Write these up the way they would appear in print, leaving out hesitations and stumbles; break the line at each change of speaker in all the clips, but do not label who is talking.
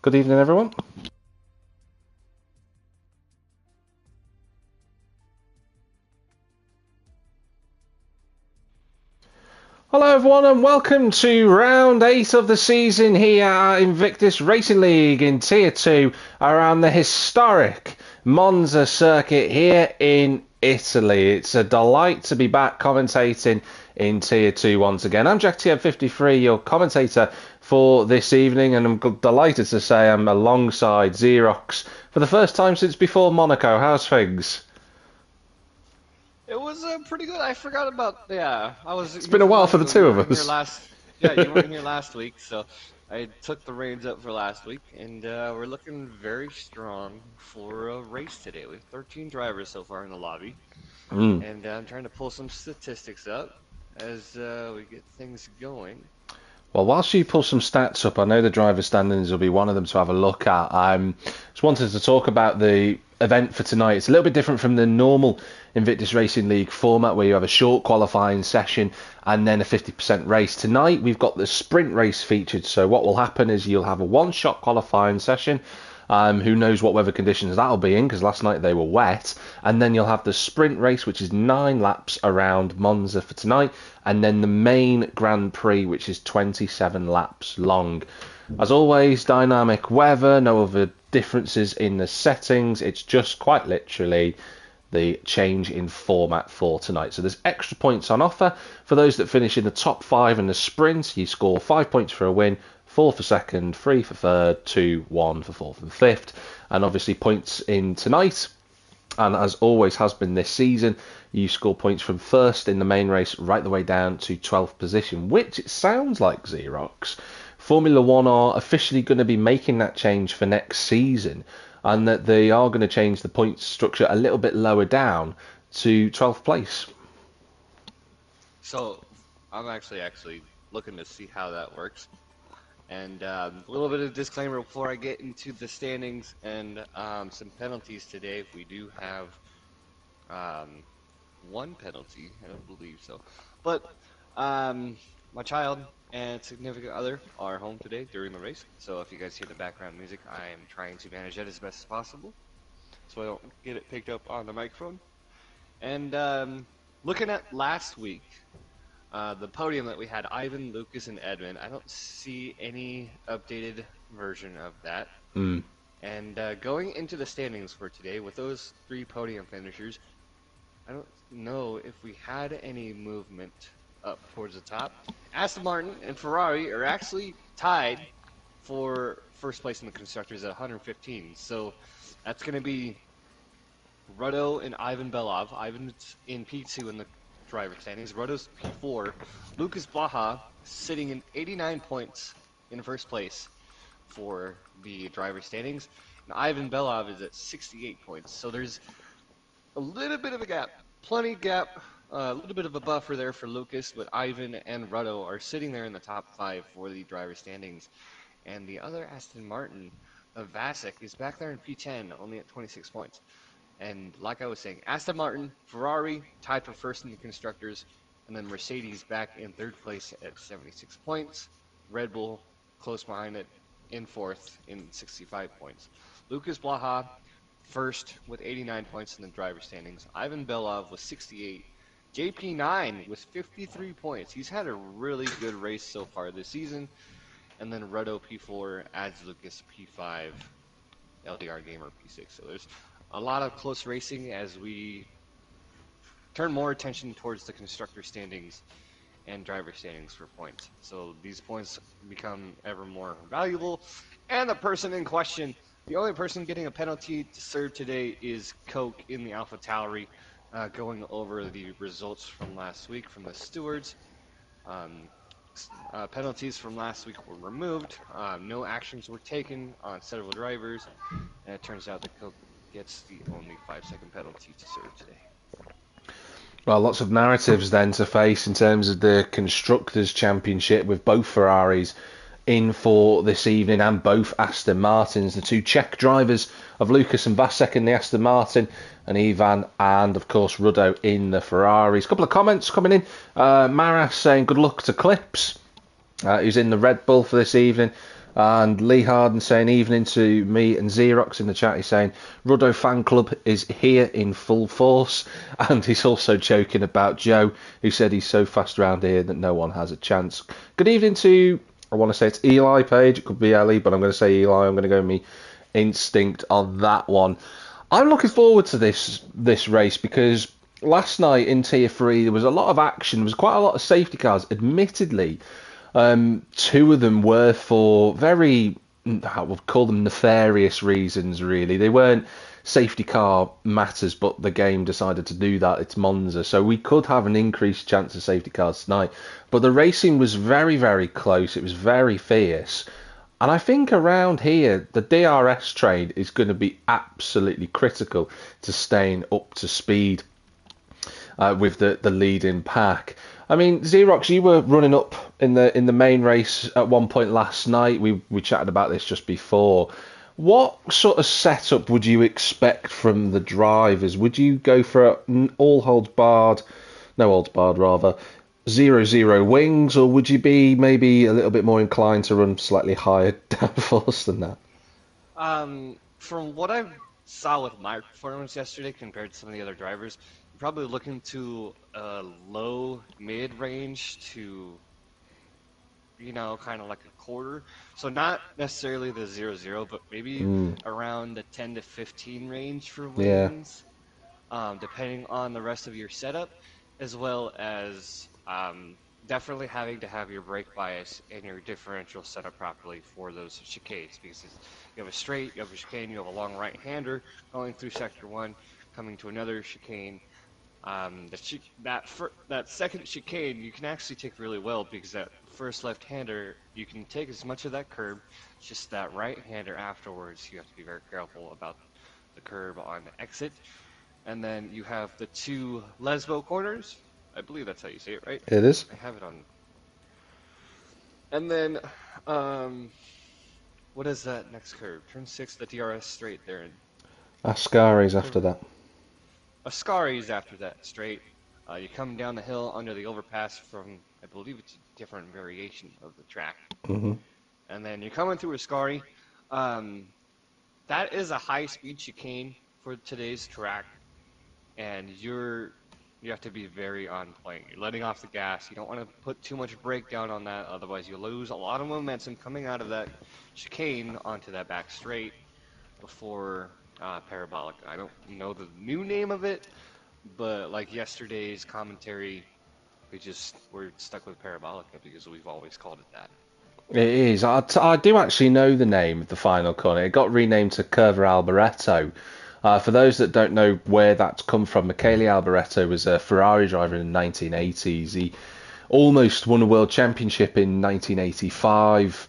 Good evening, everyone. Hello, everyone, and welcome to round 8 of the season here at Invictus Racing League in Tier 2 around the historic Monza circuit here in Italy. It's a delight to be back commentating in Tier 2 once again. I'm Jack TM53, your commentator for this evening, and I'm delighted to say I'm alongside Xerox for the first time since before Monaco. How's things?
It was pretty good. I forgot about I was.
It's
You
been a while for the
reminded me
two
you
of
weren't here
us.
last. Yeah, you weren't here last week, so I took the reins up for last week, and we're looking very strong for a race today. We have 13 drivers so far in the lobby, and I'm trying to pull some statistics up as we get things going.
Well, whilst you pull some stats up, I know the driver standings will be one of them to have a look at. Just wanted to talk about the event for tonight. It's a little bit different from the normal Invictus Racing League format where you have a short qualifying session and then a 50% race. Tonight we've got the sprint race featured, so what will happen is you'll have a one-shot qualifying session. Who knows what weather conditions that'll be in, because last night they were wet. And then you'll have the sprint race, which is 9 laps around Monza for tonight. And then the main Grand Prix, which is 27 laps long. As always, dynamic weather, no other differences in the settings. It's just quite literally the change in format for tonight. So there's extra points on offer for those that finish in the top 5 in the sprint. You score 5 points for a win, 4 for second, 3 for third, 2, 1 for fourth and fifth. And obviously points in tonight, and as always has been this season, you score points from first in the main race right the way down to 12th position, which it sounds like, Xerox, Formula One are officially going to be making that change for next season, and that they are going to change the points structure a little bit lower down to 12th place.
So I'm actually looking to see how that works. And a little bit of disclaimer before I get into the standings and some penalties today. We do have one penalty, I don't believe so. But my child and significant other are home today during the race. So if you guys hear the background music, I am trying to manage that as best as possible so I don't get it picked up on the microphone. And looking at last week, the podium that we had, Ivan, Lucas, and Edmund, I don't see any updated version of that. And going into the standings for today, with those 3 podium finishers, I don't know if we had any movement up towards the top. Aston Martin and Ferrari are actually tied for first place in the constructors at 115. So that's going to be Ruddo and Ivan Belov. Ivan's in P2 in the driver standings. Ruddo's P4. Lucas Blaha sitting in 89 points in first place for the driver standings. And Ivan Belov is at 68 points. So there's a little bit of a gap. Plenty gap. A little bit of a buffer there for Lucas, but Ivan and Ruddo are sitting there in the top 5 for the driver standings. And the other Aston Martin, Vasek, is back there in P10, only at 26 points. And like I was saying, Aston Martin, Ferrari tied for first in the constructors, and then Mercedes back in third place at 76 points. Red Bull close behind it in fourth in 65 points. Lucas Blaha first with 89 points in the driver standings. Ivan Belov with 68. JP9 with 53 points. He's had a really good race so far this season. And then Ruddo P4 adds Lucas P5, LDR Gamer P6. So there's a lot of close racing as we turn more attention towards the constructor standings and driver standings for points. So these points become ever more valuable. And the person in question, the only person getting a penalty to serve today is Coke in the AlphaTauri, going over the results from last week from the stewards. Penalties from last week were removed. No actions were taken on several drivers. And it turns out that Coke gets the only 5-second penalty to serve today.
Well, lots of narratives then to face in terms of the Constructors' Championship with both Ferraris in for this evening and both Aston Martins. The 2 Czech drivers of Lucas and Vasek in the Aston Martin and Ivan and, of course, Ruddo in the Ferraris. A couple of comments coming in. Maras saying good luck to Clips, who's in the Red Bull for this evening. And Lee Harden saying evening to me and Xerox in the chat. He's saying Ruddo fan club is here in full force, and he's also joking about Joe, who said he's so fast around here that no one has a chance. Good evening to, I want to say it's Eli Page. It could be Ellie, but I'm going to say Eli. I'm going to go with me instinct on that one. I'm looking forward to this race because last night in Tier 3 there was a lot of action. There was quite a lot of safety cars. Admittedly, two of them were for very, how we'll call them, nefarious reasons, really. They weren't safety car matters, but the game decided to do that. It's Monza, so we could have an increased chance of safety cars tonight. But the racing was very, very close. It was very fierce. And I think around here, the DRS trade is going to be absolutely critical to staying up to speed with the leading pack. I mean, Xerox, you were running up in the main race at one point last night. We chatted about this just before. What sort of setup would you expect from the drivers? Would you go for an all holds barred, no holds barred rather, 0-0 wings, or would you be maybe a little bit more inclined to run slightly higher downforce than that?
From what I saw with my performance yesterday compared to some of the other drivers, I'm probably looking to a low mid range to, kind of like a quarter. So not necessarily the 0-0, but maybe around the 10 to 15 range for
Yeah.
wings, depending on the rest of your setup, as well as definitely having to have your brake bias and your differential set up properly for those chicanes, because you have a straight, you have a chicane, you have a long right-hander going through sector one, coming to another chicane. That second chicane you can actually take really well, because that first left-hander you can take as much of that curb. It's just that right-hander afterwards you have to be very careful about the curb on the exit. And then you have the two Lesbo corners. I believe that's how you say it, right?
It is.
I have it on. And then, what is that next curve? Turn 6, the DRS straight there.
Ascari's after that.
Ascari's after that straight. You come down the hill under the overpass from, I believe it's a different variation of the track.
Mm-hmm.
And then you're coming through Ascari. That is a high-speed chicane for today's track, and you have to be very on point. You're letting off the gas. You don't want to put too much brake down on that, otherwise you'll lose a lot of momentum coming out of that chicane onto that back straight before parabolic. I don't know the new name of it, but like yesterday's commentary, we're stuck with parabolica because we've always called it that.
It is. I do actually know the name of the final corner. It got renamed to Curva Alboreto. For those that don't know where that's come from, Michele Alboreto was a Ferrari driver in the 1980s. He almost won a world championship in 1985,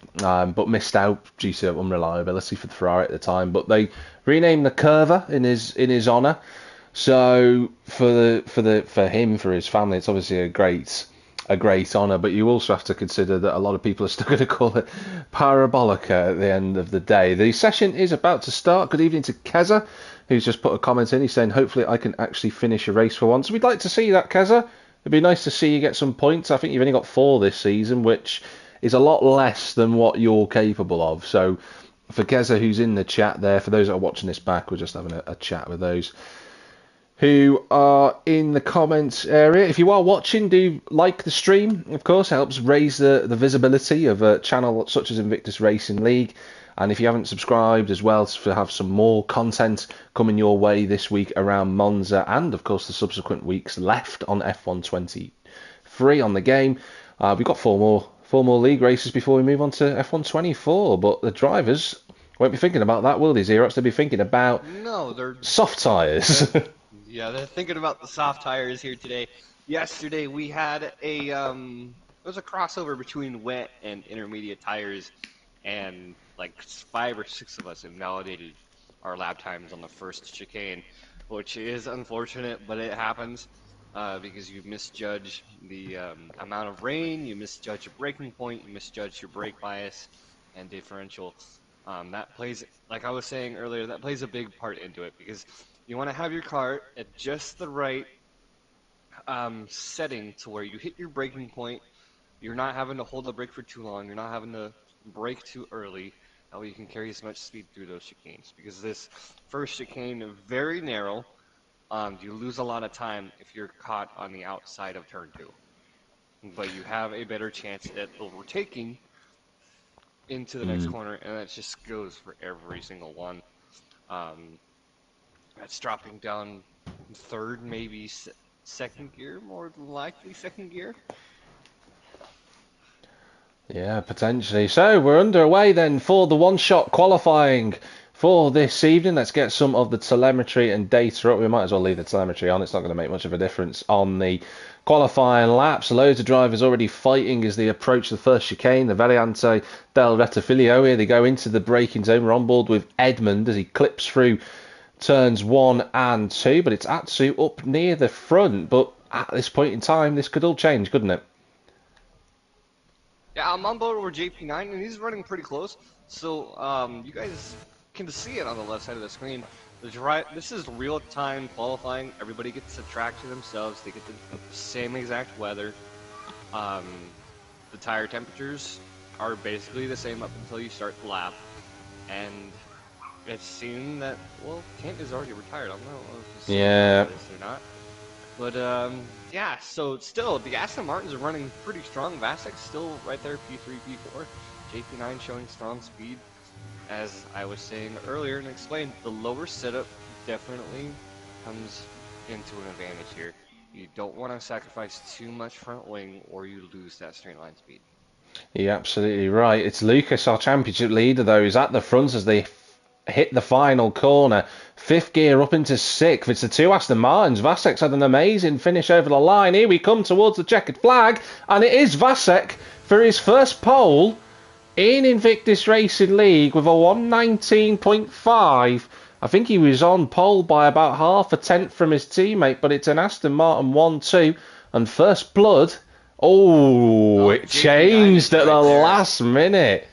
but missed out due to unreliability for the Ferrari at the time. But they renamed the Curva in his honour. So for him, for his family, it's obviously a great honour, but you also have to consider that a lot of people are still going to call it Parabolica at the end of the day. The session is about to start. Good evening to Keza, who's just put a comment in. He's saying, hopefully I can actually finish a race for once. We'd like to see that, Keza. It'd be nice to see you get some points. I think you've only got 4 this season, which is a lot less than what you're capable of. So for Keza, who's in the chat there, for those that are watching this back, we're just having a chat with those who are in the comments area. If you are watching, do like the stream. Of course, it helps raise the visibility of a channel such as Invictus Racing League. And if you haven't subscribed as well, to have some more content coming your way this week around Monza, and of course the subsequent weeks left on F123 on the game. We've got four more league races before we move on to F124. But the drivers won't be thinking about that, will they, Xerox? They'll be thinking about soft tyres.
Yeah, they're thinking about the soft tires here today. Yesterday we had it was a crossover between wet and intermediate tires, and like 5 or 6 of us invalidated our lap times on the first chicane, which is unfortunate, but it happens because you misjudge the amount of rain, you misjudge your braking point, you misjudge your brake bias and differential. That plays, like I was saying earlier, that plays a big part into it, because you want to have your car at just the right setting to where you hit your braking point. You're not having to hold the brake for too long. You're not having to brake too early. That way you can carry as much speed through those chicanes. Because this first chicane is very narrow. You lose a lot of time if you're caught on the outside of turn two. But you have a better chance at overtaking into the next
Mm.
corner, and that just goes for every single one. Um, that's dropping down third, maybe second gear, more than likely second gear.
Yeah, potentially. So we're underway then for the one-shot qualifying for this evening. Let's get some of the telemetry and data up. We might as well leave the telemetry on. It's not going to make much of a difference on the qualifying laps. Loads of drivers already fighting as they approach the first chicane. The Variante del Rettifilo. Here they go into the braking zone. We're on board with Edmund as he clips through turns 1 and 2. But it's Atsu up near the front. But at this point in time, this could all change, couldn't it?
Yeah, I'm on board with JP9, and he's running pretty close. So you guys can see it on the left side of the screen. This is real-time qualifying. Everybody gets to track to themselves. They get the same exact weather. Um, the tire temperatures are basically the same up until you start the lap. And it's seen that, well, Kent is already retired. I don't know if he's
Yeah.
this or not. But yeah, so still, the Aston Martins are running pretty strong. Vasek's still right there, P3, P4. JP9 showing strong speed. As I was saying earlier and explained, the lower setup definitely comes into an advantage here. You don't want to sacrifice too much front wing or you lose that straight line speed.
You're absolutely right. It's Lucas, our championship leader, though, who's at the front as they hit the final corner. Fifth gear up into sixth. It's the two Aston Martins. Vasek's had an amazing finish over the line. Here we come towards the checkered flag, and it is Vasek for his first pole in Invictus Racing League with a 119.5. I think he was on pole by about half a tenth from his teammate, but it's an Aston Martin 1-2 and first blood. Oh, it changed at the last minute.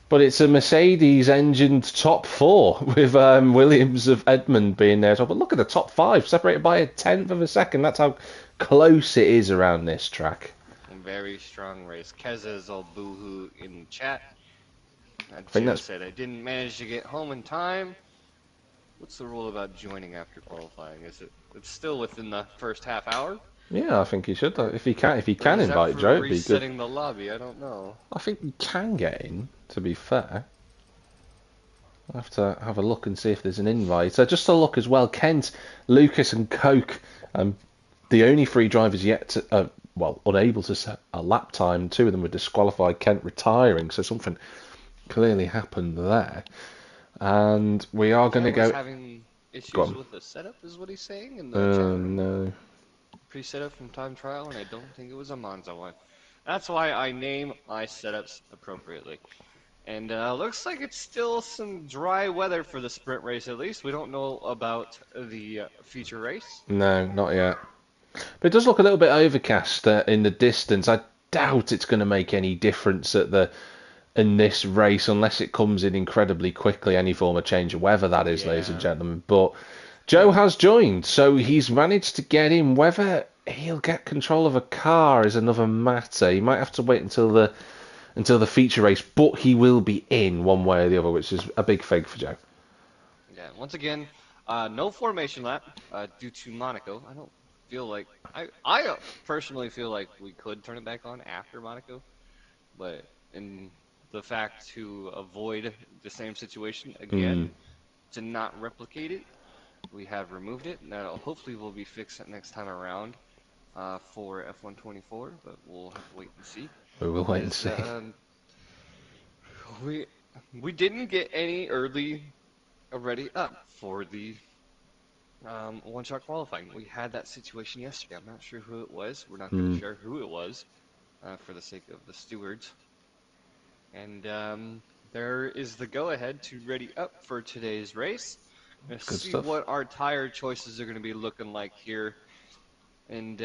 But it's a Mercedes-engined top four with Williams of Edmund being there. But look at the top five, separated by a tenth of a second. That's how close it is around this track.
Very strong race. Keza's all boohoo in chat.
I think that's
said I didn't manage to get home in time. What's the rule about joining after qualifying? It's still within the first half hour?
Yeah, I think he should. If he can invite Joe, it'd be good.
Resetting the lobby, I don't know.
I think he can get in. To be fair, I'll have to have a look and see if there's an invite. So just to look as well, Kent, Lucas, and Coke, the only three drivers yet to, unable to set a lap time. Two of them were disqualified. Kent retiring, so something clearly happened there. And we are going to go.
Having issues with the setup, is what he's saying in the chat.
No.
Pre-setup from time trial, and I don't think it was a Monza one. That's why I name my setups appropriately. And looks like it's still some dry weather for the sprint race, at least. We don't know about the feature race.
No, not yet. But it does look a little bit overcast in the distance. I doubt it's going to make any difference in this race unless it comes in incredibly quickly. Any form of change of weather, that is, ladies and gentlemen. But Joe has joined, so he's managed to get in. Whether he'll get control of a car is another matter. He might have to wait until the feature race, but he will be in one way or the other, which is a big thing for Joe.
Yeah, once again, no formation lap due to Monaco. I don't feel like I personally feel like we could turn it back on after Monaco, but in the fact to avoid the same situation again, to not replicate it, we have removed it. Now hopefully we'll be fixed next time around for F124, but we'll have to wait and see.
We will wait and see.
We didn't get any early already up for the one-shot qualifying. We had that situation yesterday. I'm not sure who it was. We're not going to share who it was for the sake of the stewards. And there is the go-ahead to ready up for today's race. Let's see what our tire choices are going to be looking like here. And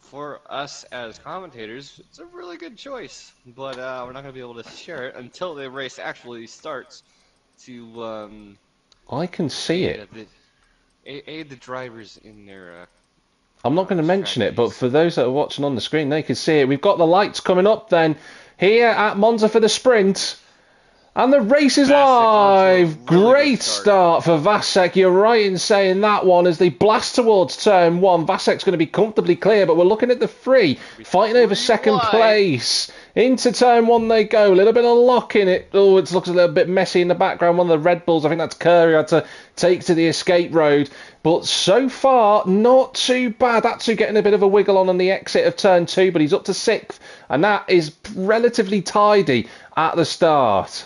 for us as commentators, it's a really good choice. But we're not going to be able to share it until the race actually starts to...
I can see it.
Aid the drivers in their...
I'm not going to mention it, but for those that are watching on the screen, they can see it. We've got the lights coming up then here at Monza for the sprint. And the race is
Vasek onto a
live.
really good
Great
start.
start for Vasek. You're right in saying that one as they blast towards turn one. Vasek's going to be comfortably clear, but we're looking at the free, fighting over second
wide.
place. Into turn one they go. A little bit of lock in it. Oh, it looks a little bit messy in the background. One of the Red Bulls, I think that's Curry, had to take to the escape road. But so far, not too bad. Atsu getting a bit of a wiggle on the exit of turn two, but he's up to sixth. And that is relatively tidy at the start.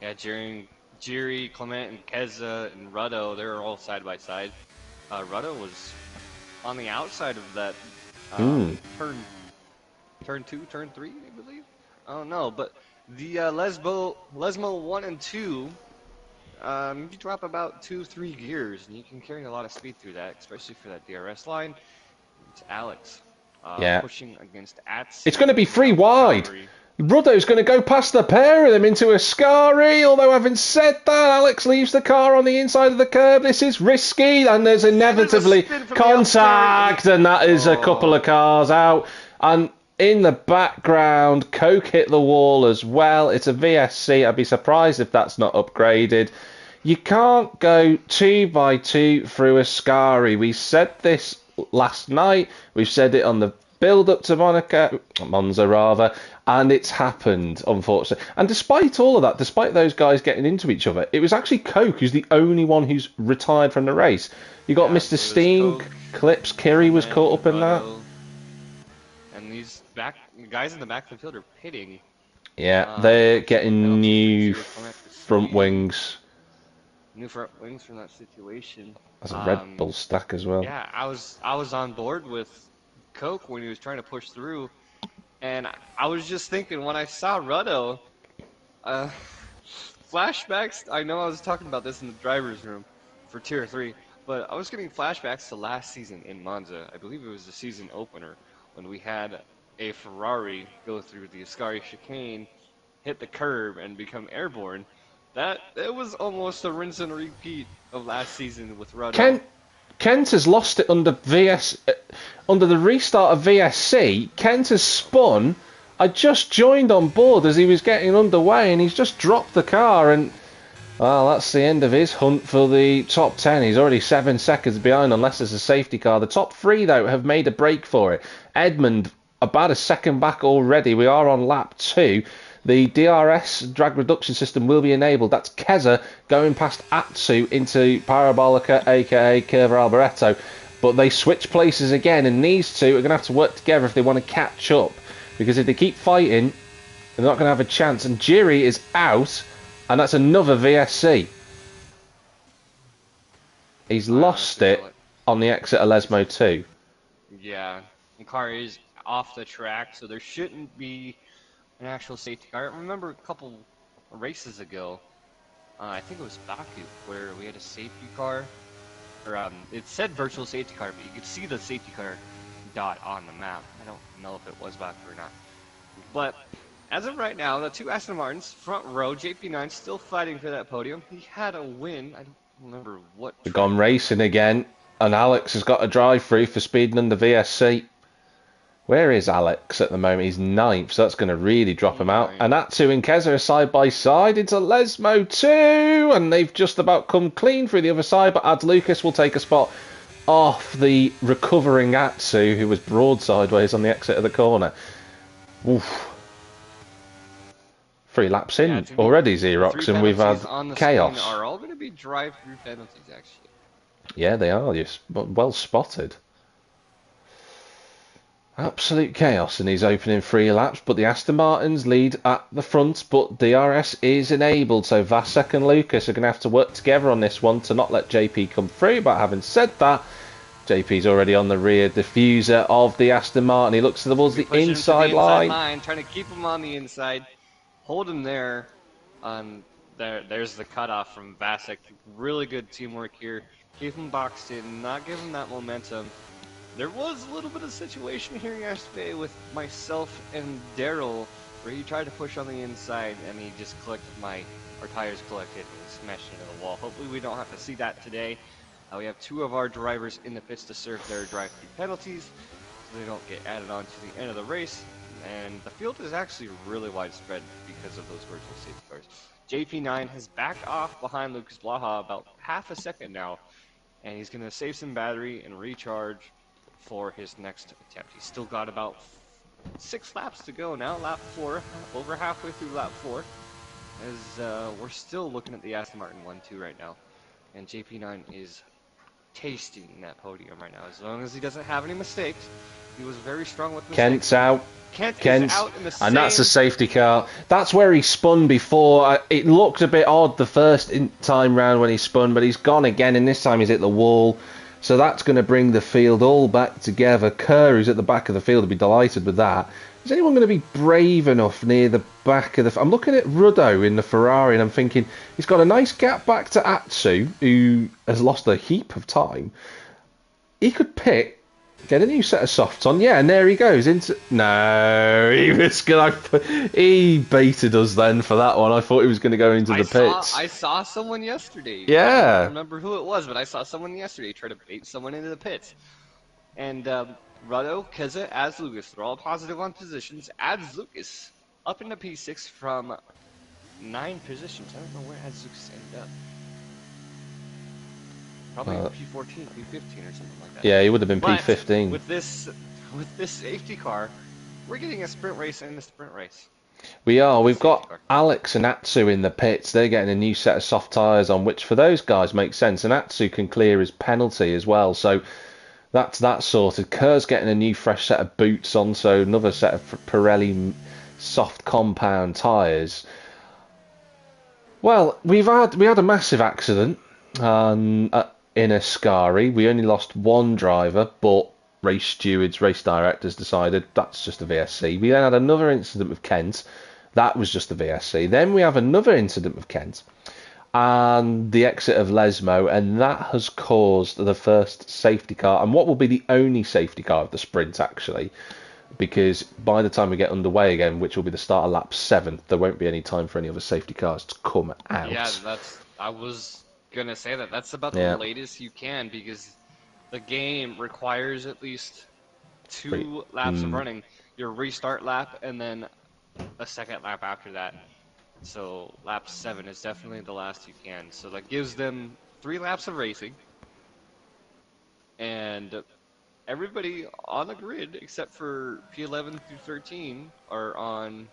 Yeah, Jiri, Clement, and Keza, and Ruddo, they're all side by side. Ruddo was on the outside of that turn two, turn three, I believe. I don't know, but the Lesmo 1 and 2, you drop about 2-3 gears, and you can carry a lot of speed through that, especially for that DRS line. It's Alex pushing against Atsu.
It's going to be free wide. Ruddo's going to go past the pair of them into Ascari, although having said that, Alex leaves the car on the inside of the curb. This is risky, and there's inevitably contact, and that is a couple of cars out. And in the background, Coke hit the wall as well. It's a VSC. I'd be surprised if that's not upgraded. You can't go 2x2 through Ascari. We said this last night. We've said it on the build-up to Monza rather, and it's happened, unfortunately. And despite all of that, despite those guys getting into each other, it was actually Coke who's the only one who's retired from the race. You got Mr. Steen,
Coke,
Clips, Kiri was caught up in that.
And these guys in the back of the field are pitting.
Yeah, they're getting new front wings.
New front wings from that situation.
That's a Red Bull stack as well.
Yeah, I was on board with Coke when he was trying to push through, and I was just thinking when I saw Ruddo, flashbacks. I know I was talking about this in the driver's room for Tier 3, but I was getting flashbacks to last season in Monza. I believe it was the season opener when we had a Ferrari go through the Ascari chicane, hit the curb, and become airborne. It was almost a rinse and repeat of last season with Ruddo.
Kent has lost it under the restart of VSC. Kent has spun. I just joined on board as he was getting underway, and he's just dropped the car. And well, that's the end of his hunt for the top 10. He's already 7 seconds behind, unless there's a safety car. The top 3 though have made a break for it. Edmund about a second back already. We are on lap 2. The DRS drag reduction system will be enabled. That's Keza going past Atsu into Parabolica, aka Curva Alboreto. But they switch places again, and these two are going to have to work together if they want to catch up. Because if they keep fighting, they're not going to have a chance. And Jiri is out, and that's another VSC. He's lost it on the exit of Lesmo 2.
Yeah, the car is off the track, so there shouldn't be an actual safety car. I remember a couple races ago, I think it was Baku, where we had a safety car, or it said virtual safety car, but you could see the safety car dot on the map. I don't know if it was Baku or not. But as of right now, the two Aston Martins, front row, JP9 still fighting for that podium. He had a win. I don't remember what.
We've gone racing again, and Alex has got a drive through for speeding under VSC. Where is Alex at the moment? He's 9th, so that's going to really drop him out. And Atsu and Keza are side by side into Lesmo 2, and they've just about come clean through the other side, but Ad Lucas will take a spot off the recovering Atsu, who was broad sideways on the exit of the corner. Oof. 3 laps in already, Xerox, and we've had chaos.
Are all going to be drive-through penalties, actually.
Yeah, they are. You're well spotted. Absolute chaos in these opening 3 laps, but the Aston Martins lead at the front, but DRS is enabled, so Vasek and Lucas are going to have to work together on this one to not let JP come through. But having said that, JP's already on the rear diffuser of the Aston Martin. He looks towards the inside line.
Trying to keep him on the inside, hold him there. There's the cutoff from Vasek. Really good teamwork here. Keep him boxed in, not give him that momentum. There was a little bit of situation here yesterday with myself and Daryl where he tried to push on the inside and he just collected our tires collected and smashed into the wall. Hopefully we don't have to see that today. We have 2 of our drivers in the pits to serve their drive-through penalties so they don't get added on to the end of the race. and the field is actually really widespread because of those virtual safety cars. JP9 has backed off behind Lucas Blaha about half a second now, and he's going to save some battery and recharge for his next attempt. He's still got about 6 laps to go now, lap 4, over halfway through lap 4, as we're still looking at the Aston Martin 1-2 right now, and JP9 is tasting that podium right now. As long as he doesn't have any mistakes, he was very strong with mistakes.
Kent's out.
Kent's out in the
and that's a safety car. That's where he spun before. It looked a bit odd the first time round when he spun, but he's gone again, and this time he's hit the wall. So that's going to bring the field all back together. Kerr, who's at the back of the field, will be delighted with that. Is anyone going to be brave enough near the back of the... I'm looking at Ruddo in the Ferrari, and I'm thinking he's got a nice gap back to Atsu, who has lost a heap of time. He could pit, get a new set of softs on. Yeah, and there he goes into... No, he was going to... He baited us then for that one. I thought he was going to go into the pits.
I saw someone yesterday.
Yeah.
I don't remember who it was, but I saw someone yesterday try to bait someone into the pits. And Ruddo, Keza, adds Lucas. They're all positive on positions. Adds Lucas up into P6 from 9 positions. I don't know where adds Lucas ended up. Probably P14, P15 or something like that.
Yeah, he would have been
But
P15.
with this safety car, we're getting a sprint race in the sprint race.
We are. We've got Alex and Atsu in the pits. They're getting a new set of soft tyres on, which for those guys makes sense. And Atsu can clear his penalty as well. So that's that sorted. Kerr's getting a new fresh set of boots on, so another set of Pirelli soft compound tyres. Well, we had a massive accident in Ascari. We only lost one driver, but race stewards, race directors decided that's just a VSC. We then had another incident with Kent. That was just a VSC. Then we have another incident with Kent and the exit of Lesmo, and that has caused the first safety car, and what will be the only safety car of the sprint, actually, because by the time we get underway again, which will be the start of lap 7, there won't be any time for any other safety cars to come out.
Yeah, I was gonna say that's about the latest you can, because the game requires at least 2 laps of running. Your restart lap and then a second lap after that. So lap 7 is definitely the last you can. So that gives them 3 laps of racing. And everybody on the grid, except for P11 through 13, are on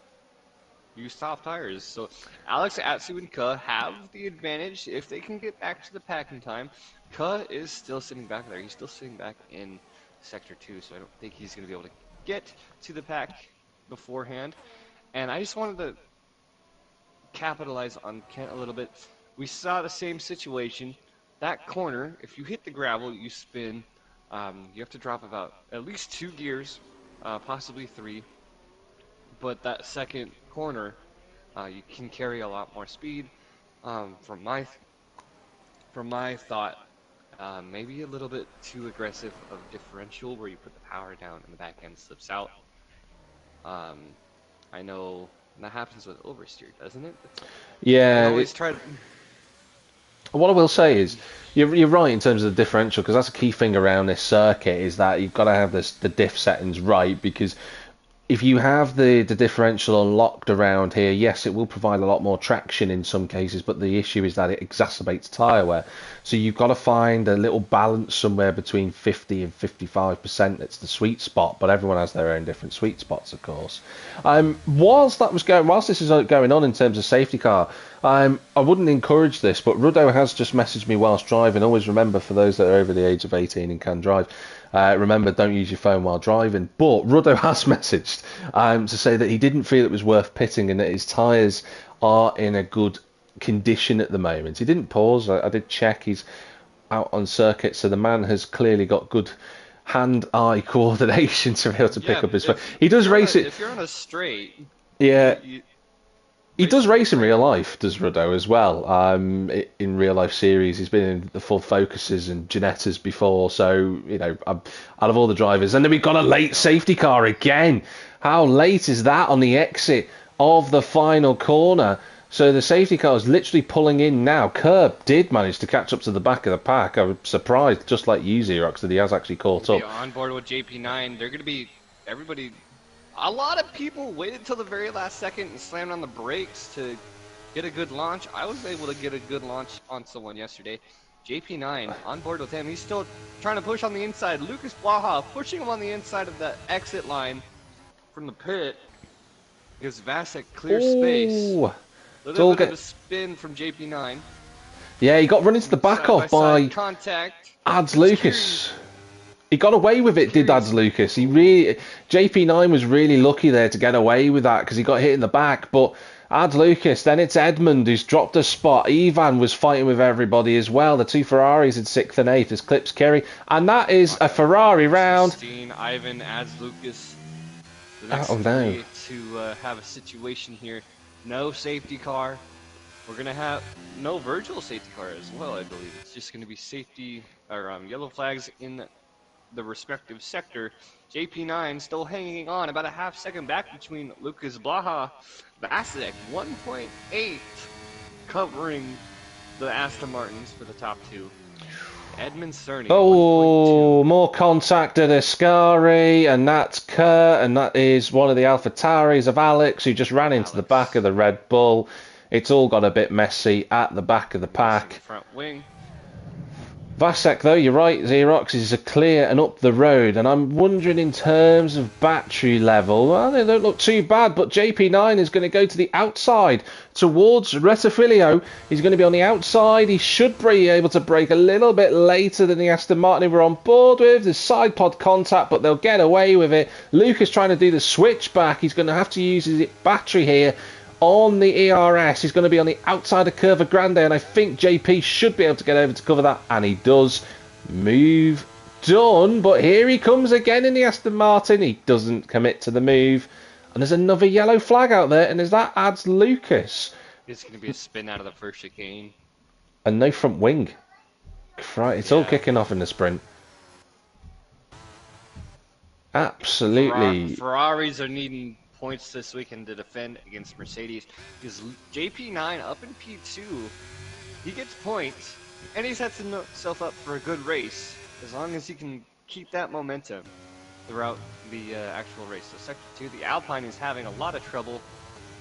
used soft tires. So Alex, Atsu, and Ka have the advantage if they can get back to the pack in time. Ka is still sitting back there. He's still sitting back in Sector 2, so I don't think he's going to be able to get to the pack beforehand. And I just wanted to capitalize on Kent a little bit. We saw the same situation. That corner, if you hit the gravel, you spin. You have to drop about at least 2 gears, possibly 3. But that second corner, you can carry a lot more speed. From my thought, maybe a little bit too aggressive of differential where you put the power down and the back end slips out. I know that happens with oversteer, doesn't it?
Yeah.
I always try to...
What I will say is, you're right in terms of the differential, because that's a key thing around this circuit, is that you've got to have the diff settings right, because if you have the differential unlocked around here, yes, it will provide a lot more traction in some cases, but the issue is that it exacerbates tyre wear. So you've got to find a little balance somewhere between 50 and 55%. It's the sweet spot, but everyone has their own different sweet spots, of course. Whilst this is going on in terms of safety car, I wouldn't encourage this, but Ruddo has just messaged me whilst driving. Always remember, for those that are over the age of 18 and can drive, remember, don't use your phone while driving. But Ruddo has messaged to say that he didn't feel it was worth pitting and that his tyres are in a good condition at the moment. He didn't pause. I did check. He's out on circuit, so the man has clearly got good hand-eye coordination to be able to pick up his phone. He does race it.
If you're on a straight,
yeah. He does race in real life, does Ruddo, as well. In real life series, he's been in the Full Focuses and Ginettas before, so, you know, out of all the drivers. And then we've got a late safety car again. How late is that on the exit of the final corner? So the safety car is literally pulling in now. Kerb did manage to catch up to the back of the pack. I was surprised, just like you, Xerox, that he has actually caught up.
On board with JP9, they're going to be everybody A lot of people waited till the very last second and slammed on the brakes to get a good launch. I was able to get a good launch on someone yesterday. JP9 on board with him. He's still trying to push on the inside. Lucas Blaha pushing him on the inside of the exit line from the pit. Gives Vasek clear space.
Ooh.
A
It's all
little bit of
get...
a spin from JP9.
Yeah, he got run into the back off by
contact.
Ads Lucas. He got away with it, did Ads Lucas. He really, JP9 was really lucky there to get away with that because he got hit in the back. But Ads Lucas, then it's Edmund who's dropped a spot. Ivan was fighting with everybody as well. The two Ferraris in 6th and 8th as Clips Kerry. And that is a Ferrari round.
Ivan, Ads Lucas. The next
no.
to have a situation here. No safety car. We're going to have no Virgil safety car as well, I believe. It's just going to be safety or yellow flags in the respective sector. JP9 still hanging on about a half second back between Lucas Blaha. Vasek 1.8 covering the Aston Martins for the top two. Edmund Cerny.
Oh, more contact at Ascari, and that's Kurt, and that is one of the AlphaTauris of Alex, who just ran into the back of the Red Bull. It's all got a bit messy at the back of the pack.
Front wing.
Vasek, though, you're right, Xerox is a clear and up the road, and I'm wondering in terms of battery level, well, they don't look too bad, but JP9 is going to go to the outside towards Retafilio. He's going to be on the outside. He should be able to brake a little bit later than the Aston Martin we're on board with. There's side pod contact, but they'll get away with it. Lucas trying to do the switchback. He's going to have to use his battery here on the ERS. He's going to be on the outside of Curva Grande, and I think JP should be able to get over to cover that, and he does. Move done, but here he comes again in the Aston Martin. He doesn't commit to the move, and there's another yellow flag out there, and as that adds Lucas.
It's going to be a spin out of the first chicane.
And no front wing. It's all kicking off in the sprint. Absolutely.
Ferraris are needing points this weekend to defend against Mercedes because JP9 up in P2, he gets points and he sets himself up for a good race as long as he can keep that momentum throughout the actual race. So sector 2, the Alpine is having a lot of trouble.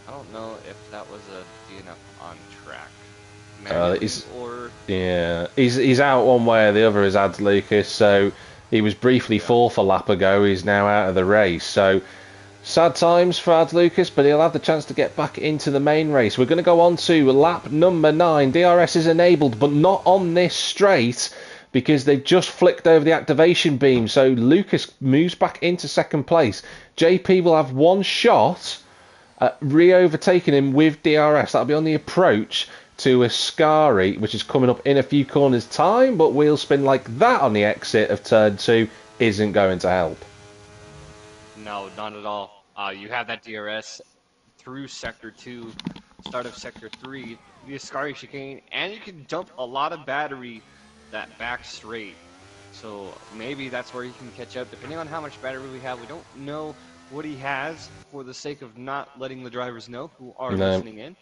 I don't know if that was a DNF on track.
He's out one way or the other as Ads Lucas, so he was briefly fourth a lap ago. He's now out of the race, so sad times for Ads Lucas, but he'll have the chance to get back into the main race. We're going to go on to lap number 9. DRS is enabled, but not on this straight because they've just flicked over the activation beam. So Lucas moves back into second place. JP will have one shot at re-overtaking him with DRS. That'll be on the approach to Ascari, which is coming up in a few corners time, but wheel spin like that on the exit of turn 2 isn't going to help.
No, not at all. You have that DRS through Sector 2, start of Sector 3, the Ascari chicane, and you can dump a lot of battery that back straight. So maybe that's where he can catch up, depending on how much battery we have. We don't know what he has for the sake of not letting the drivers know who are listening in.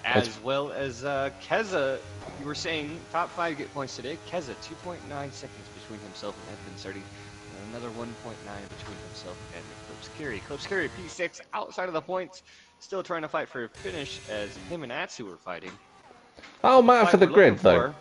As well as Keza, you were saying top 5 get points today. Keza, 2.9 seconds between himself and Edmund Surdy. And another 1.9 between himself and Clips Carey. Clips Carey, P6, outside of the points, still trying to fight for a finish as him and Atsu were fighting.
That'll matter for the grid, though.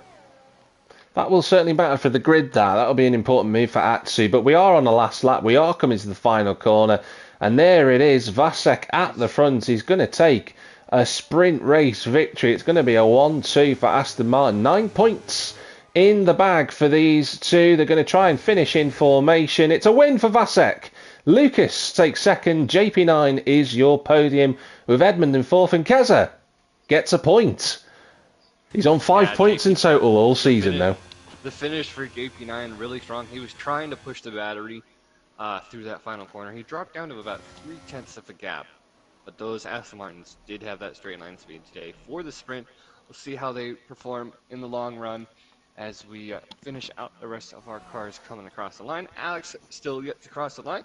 That will certainly matter for the grid, that'll be an important move for Atsu. But we are on the last lap. We are coming to the final corner. And there it is, Vasek at the front. He's going to take a sprint race victory. It's going to be a 1-2 for Aston Martin. 9 points in the bag for these two. They're going to try and finish in formation. It's a win for Vasek. Lucas takes second. JP9 is your podium with Edmund in fourth. And Keza gets a point. He's on 5 points in total all season now.
The finish for JP9 really strong. He was trying to push the battery through that final corner. He dropped down to about 0.3 of a gap. But those Aston Martins did have that straight line speed today. For the sprint, we'll see how they perform in the long run as we finish out the rest of our cars coming across the line. Alex still yet to cross the line,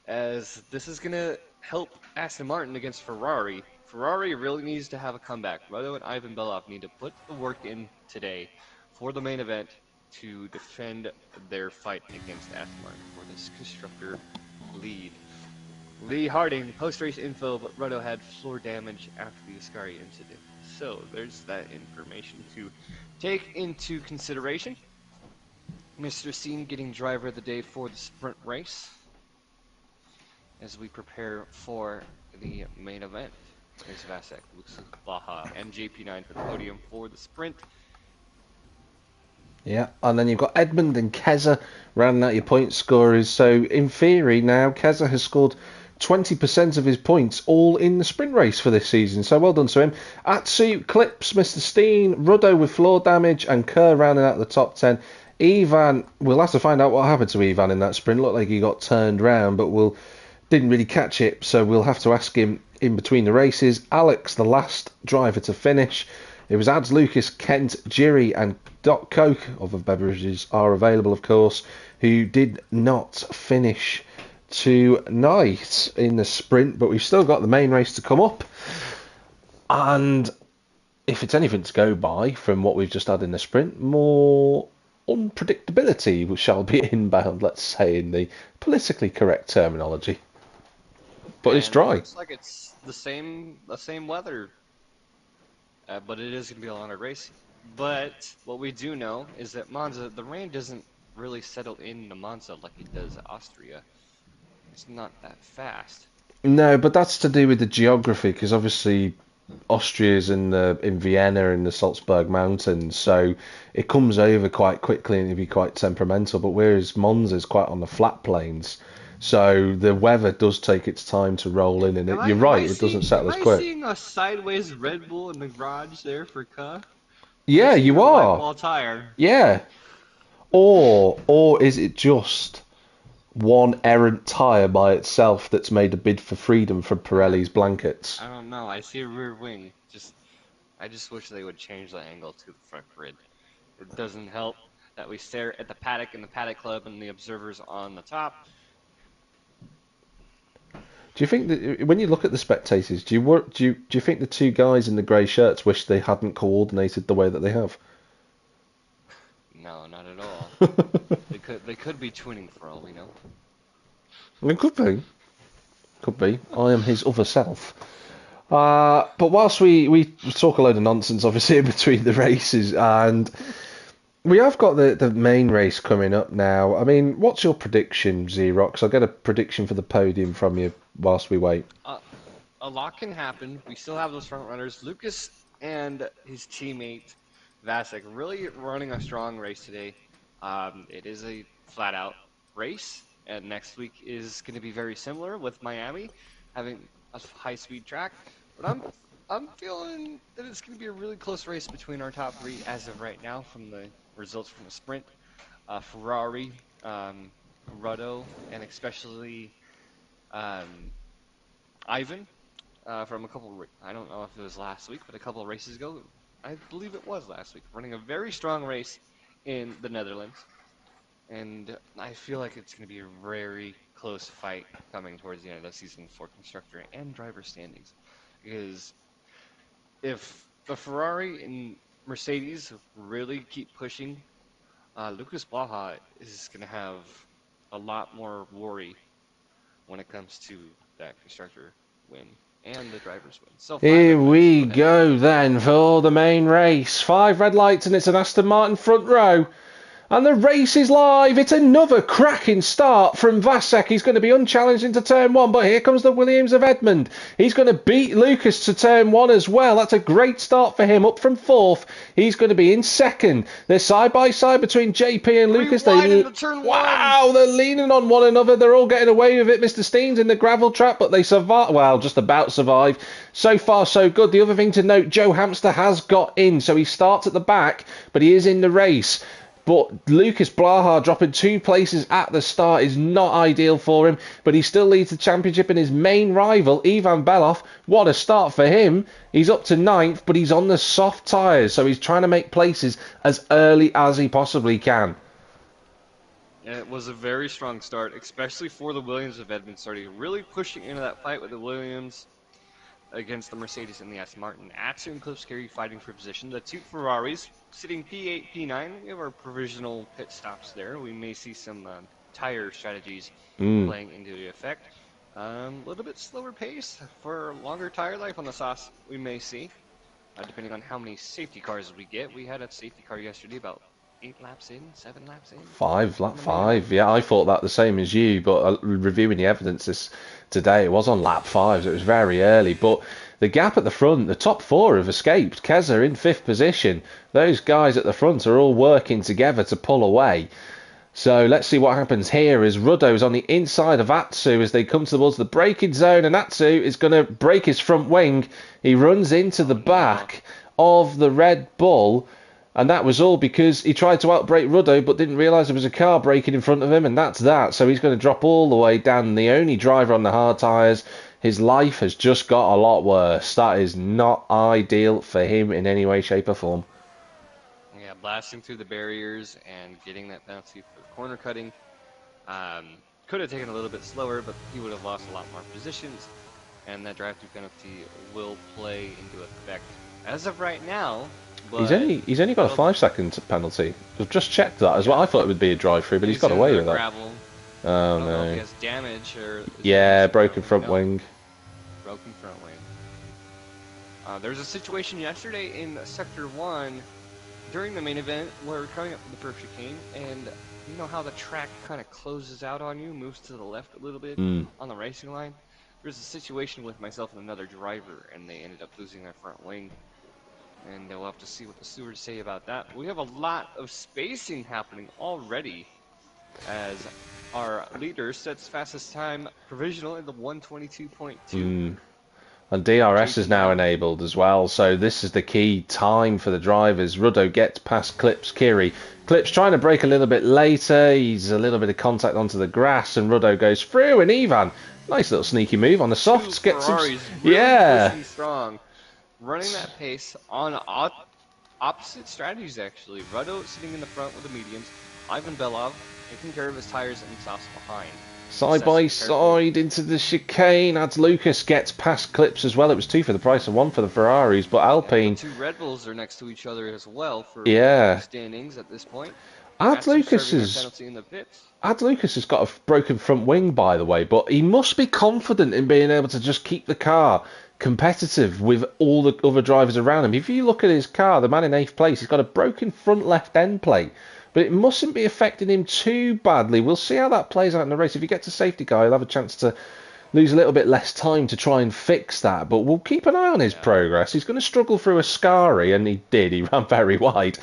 as this is going to help Aston Martin against Ferrari. Ferrari really needs to have a comeback. Rado and Ivan Belov need to put the work in today for the main event to defend their fight against Aston Martin for this constructor lead. Lee Harding, post-race info, but Ruddo had floor damage after the Ascari incident. So there's that information to take into consideration. Mr. Steen getting driver of the day for the sprint race as we prepare for the main event. There's Vasek, Lucas Baja, and JP9 for the podium for the sprint.
Yeah, and then you've got Edmund and Keza rounding out your point scorers. So in theory now, Keza has scored 20% of his points all in the sprint race for this season. So well done to him. Atsu clips Mr. Steen, Ruddo with floor damage, and Kerr rounding out the top 10. Ivan, we'll have to find out what happened to Ivan in that sprint. Looked like he got turned round, but didn't really catch it, so we'll have to ask him in between the races. Alex, the last driver to finish. It was Ads, Lucas, Kent, Jiri, and Doc Coke, other beverages are available, of course, who did not finish tonight in the sprint, but we've still got the main race to come up. And if it's anything to go by from what we've just had in the sprint, more unpredictability shall be inbound, let's say, in the politically correct terminology. But it's dry.
It looks like it's the same weather, but it is going to be a longer race. But what we do know is that Monza, the rain doesn't really settle into Monza like it does Austria. It's not that fast.
No, but that's to do with the geography, because obviously Austria's in Vienna in the Salzburg Mountains, so it comes over quite quickly and it'll be quite temperamental. But whereas Monza's quite on the flat plains, so the weather does take its time to roll in, and you're right, it doesn't settle as quick.
Am I seeing a sideways Red Bull in the garage there for Ka?
Yeah, you are.
Wall tire.
Yeah. Or is it just one errant tyre by itself that's made a bid for freedom from Pirelli's blankets?
I don't know. I see a rear wing. I just wish they would change the angle to the front grid. It doesn't help that we stare at the paddock and the paddock club and the observers on the top.
Do you think that when you look at the spectators, do you think the two guys in the grey shirts wish they hadn't coordinated the way that they have?
No, not at all. They could be twinning for all we know.
It could be. Could be. I am his other self. But whilst we talk a load of nonsense, obviously, in between the races, and we have got the main race coming up now. I mean, what's your prediction, Xerox? I'll get a prediction for the podium from you whilst we wait.
A lot can happen. We still have those front runners. Lucas and his teammate Vasek really running a strong race today. It is a flat-out race, and next week is going to be very similar with Miami having a high-speed track. But I'm feeling that it's going to be a really close race between our top three as of right now from the results from the sprint. Ferrari, Ruddo, and especially Ivan from a couple. I don't know if it was last week, but a couple of races ago, I believe it was last week, running a very strong race in the Netherlands. And I feel like it's going to be a very close fight coming towards the end of the season for constructor and driver standings. Because if the Ferrari and Mercedes really keep pushing, Lucas Baja is going to have a lot more worry when it comes to that constructor win and the driver's win. So
here we go then for the main race. 5 red lights and it's an Aston Martin front row. And the race is live. It's another cracking start from Vasek. He's going to be unchallenged into turn 1, but here comes the Williams of Edmund. He's going to beat Lucas to turn 1 as well. That's a great start for him. Up from 4th. He's going to be in 2nd. They're side by side between JP and Lucas. Wow, they're leaning on one another. They're all getting away with it. Mr. Steen's in the gravel trap, but they survive. Well, just about survive. So far, so good. The other thing to note, Joe Hamster has got in, so he starts at the back, but he is in the race. But Lucas Blaha dropping 2 places at the start is not ideal for him, but he still leads the championship, and his main rival, Ivan Belov, what a start for him. He's up to 9th, but he's on the soft tyres, so he's trying to make places as early as he possibly can.
And it was a very strong start, especially for the Williams of Edmund, starting really pushing into that fight with the Williams against the Mercedes and the Aston Martin. Atsu and Klipskary fighting for position. The 2 Ferraris sitting P8, P9. We have our provisional pit stops there. We may see some tire strategies playing into effect. A little bit slower pace for longer tire life on the sauce we may see, depending on how many safety cars we get. We had a safety car yesterday about 8 laps in, 7 laps in.
Lap 5. Yeah, I thought that the same as you, but reviewing the evidence today, it was on lap 5, so it was very early. But the gap at the front, the top 4 have escaped. Keza in 5th position. Those guys at the front are all working together to pull away. So let's see what happens here as Ruddo's on the inside of Atsu as they come towards the braking zone, and Atsu is going to break his front wing. He runs into the back of the Red Bull, and that was all because he tried to outbrake Ruddo but didn't realise there was a car braking in front of him, and that's that. So he's going to drop all the way down, the only driver on the hard tyres. His life has just got a lot worse. That is not ideal for him in any way, shape or form.
Yeah, blasting through the barriers and getting that penalty for the corner cutting. Could have taken a little bit slower, but he would have lost a lot more positions, and that drive-through penalty will play into effect as of right now. But
he's only got a 5-second penalty. I've just checked that as well. I thought it would be a drive-through, but he's got away with that. Oh
no! If he
no!
has damage or
Yeah, broken front wing.
Broken front wing. There was a situation yesterday in Sector 1 during the main event where we're coming up with the first chicane, and you know how the track kind of closes out on you, moves to the left a little bit on the racing line? There's a situation with myself and another driver, and they ended up losing their front wing. And we'll have to see what the stewards say about that. We have a lot of spacing happening already as our leader sets fastest time provisional in the 122.2.
And DRS is now enabled as well, so this is the key time for the drivers. Ruddo gets past Clips Kiri. Clips trying to brake a little bit later. He's a little bit of contact onto the grass, and Ruddo goes through. And Ivan, nice little sneaky move on the softs, gets him.
Really pushing strong, running that pace on opposite strategies actually. Ruddo sitting in the front with the mediums. Ivan Belov taking care of his tires and softs behind.
Side by side into the chicane. Ads Lucas gets past Clips as well. It was 2 for the price of 1 for the Ferraris, but Alpine.
Yeah, 2 Red Bulls are next to each other as well for standings at this point.
Ads Lucas has got a broken front wing, by the way, but he must be confident in being able to just keep the car competitive with all the other drivers around him. If you look at his car, the man in 8th place, he's got a broken front left end plate. But it mustn't be affecting him too badly. We'll see how that plays out in the race. If he gets a safety car, he'll have a chance to lose a little bit less time to try and fix that. But we'll keep an eye on his progress. He's going to struggle through a Scari, and he did. He ran very wide.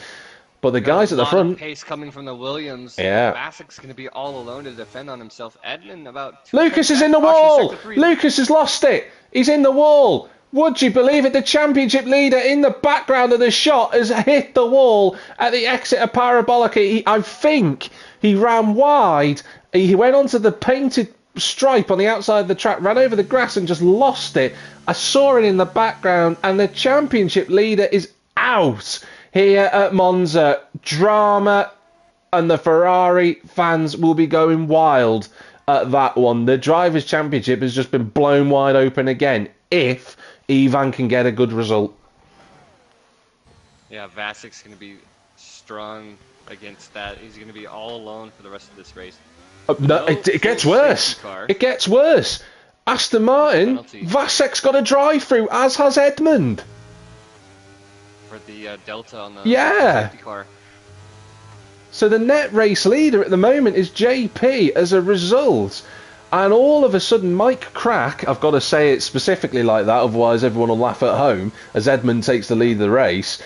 But the guys at the front...
pace coming from the Williams.
Yeah.
Vasic's going to be all alone to defend on himself. Edmund about...
Lucas is in the wall! Lucas has lost it! He's in the wall! Would you believe it? The championship leader in the background of the shot has hit the wall at the exit of Parabolica. I think he ran wide. He went onto the painted stripe on the outside of the track, ran over the grass and just lost it. I saw it in the background, and the championship leader is out here at Monza. Drama, and the Ferrari fans will be going wild at that one. The Drivers' Championship has just been blown wide open again if Ivan can get a good result.
Yeah, Vasic's going to be strong against that. He's going to be all alone for the rest of this race.
No, it gets worse. It gets worse. Aston Martin, Vasic's got a drive-through, as has Edmund.
For the Delta on the
safety
car.
So the net race leader at the moment is JP as a result. And all of a sudden, Mike Crack, I've got to say it specifically like that, otherwise everyone will laugh at home, as Edmund takes the lead of the race.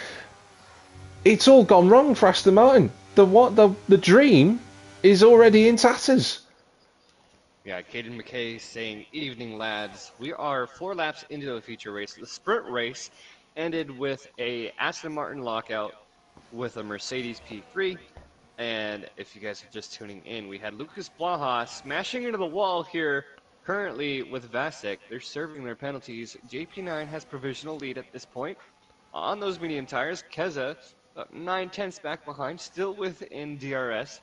It's all gone wrong for Aston Martin. The dream is already in tatters.
Yeah, Caden McKay saying, "Evening, lads. We are 4 laps into the feature race. The sprint race ended with a Aston Martin lockout with a Mercedes P3. And if you guys are just tuning in, we had Lucas Blaha smashing into the wall here currently with Vasic. They're serving their penalties. JP9 has provisional lead at this point on those medium tires. Keza, 9/10 back behind, still within DRS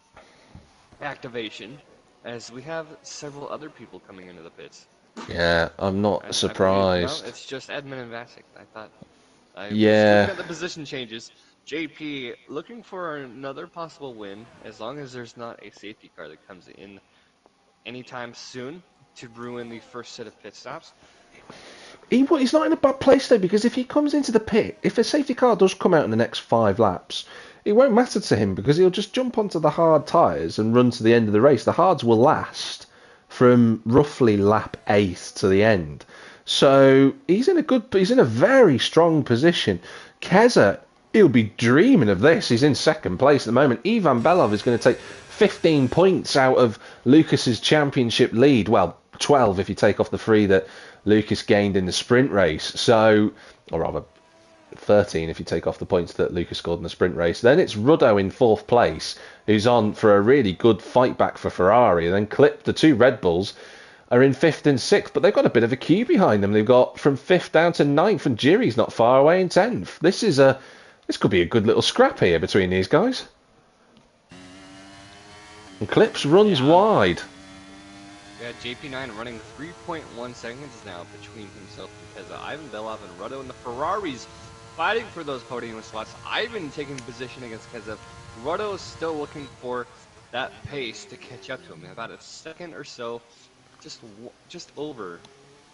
activation, as we have several other people coming into the pits.
Yeah, I'm not surprised.
It's just Edmund and Vasic. I thought.
Yeah.
Looking at the position changes, JP looking for another possible win, as long as there's not a safety car that comes in anytime soon to ruin the first set of pit stops.
He's not in a bad place though, because if he comes into the pit, if a safety car does come out in the next 5 laps, it won't matter to him because he'll just jump onto the hard tyres and run to the end of the race. The hards will last from roughly lap 8 to the end. So he's in a very strong position. Keza, he'll be dreaming of this. He's in second place at the moment. Ivan Belov is going to take 15 points out of Lucas's championship lead. Well, 12 if you take off the 3 that Lucas gained in the sprint race. So, or rather, 13 if you take off the points that Lucas scored in the sprint race. Then it's Ruddo in 4th place, who's on for a really good fight back for Ferrari. And then Clip, the 2 Red Bulls, are in 5th and 6th, but they've got a bit of a queue behind them. They've got from 5th down to 9th, and Jiri's not far away in 10th. This could be a good little scrap here between these guys. And Clips runs wide.
Yeah, JP9 running 3.1 seconds now between himself and Keza. Ivan Belov and Ruddo, and the Ferraris fighting for those podium slots. Ivan taking position against Keza. Ruddo is still looking for that pace to catch up to him. About a second or so, just over.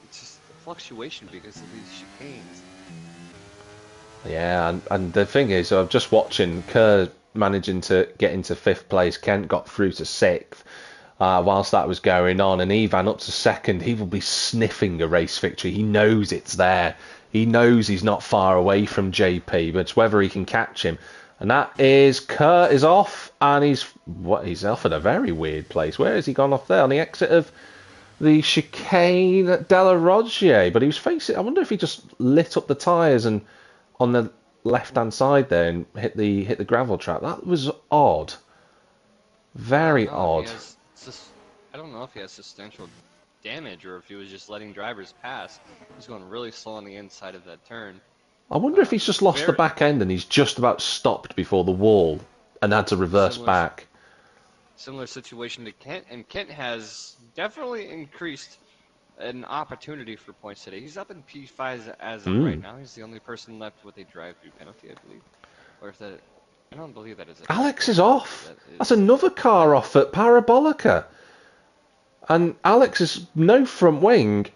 It's just a fluctuation because of these chicanes.
Yeah, and the thing is, I'm just watching Kerr managing to get into 5th place. Kent got through to 6th. Whilst that was going on, and Ivan up to 2nd, he will be sniffing a race victory. He knows it's there. He knows he's not far away from JP, but it's whether he can catch him. And that is, Kurt is off, and he's off at a very weird place. Where has he gone off there? On the exit of the chicane at Della Roggier, but he was facing, I wonder if he just lit up the tyres and on the left-hand side there and hit the gravel trap. That was odd. Very odd.
I don't know if he has substantial damage or if he was just letting drivers pass. He's going really slow on the inside of that turn.
I wonder if he's just lost the back end and he's just about stopped before the wall and had to reverse back.
Similar situation to Kent, and Kent has definitely increased an opportunity for points today. He's up in P5 as of right now. He's the only person left with a drive-through penalty, I believe. Or if that... I don't believe that is it.
Alex is off. That's another car off at Parabolica. And Alex is no front wing.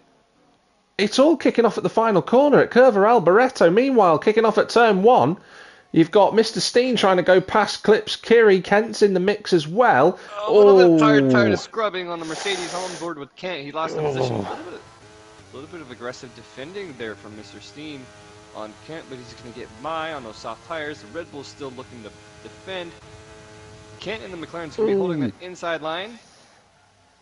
It's all kicking off at the final corner at Curva Alboreto. Meanwhile, kicking off at turn 1, you've got Mr. Steen trying to go past Clips. Kiri Kent's in the mix as well.
A little bit tired of scrubbing on the Mercedes on board with Kent. He lost the position. A little bit of aggressive defending there from Mr. Steen on Kent, but he's going to get by on those soft tires. The Red Bull's still looking to defend. Kent and the McLaren's going to be holding that inside line.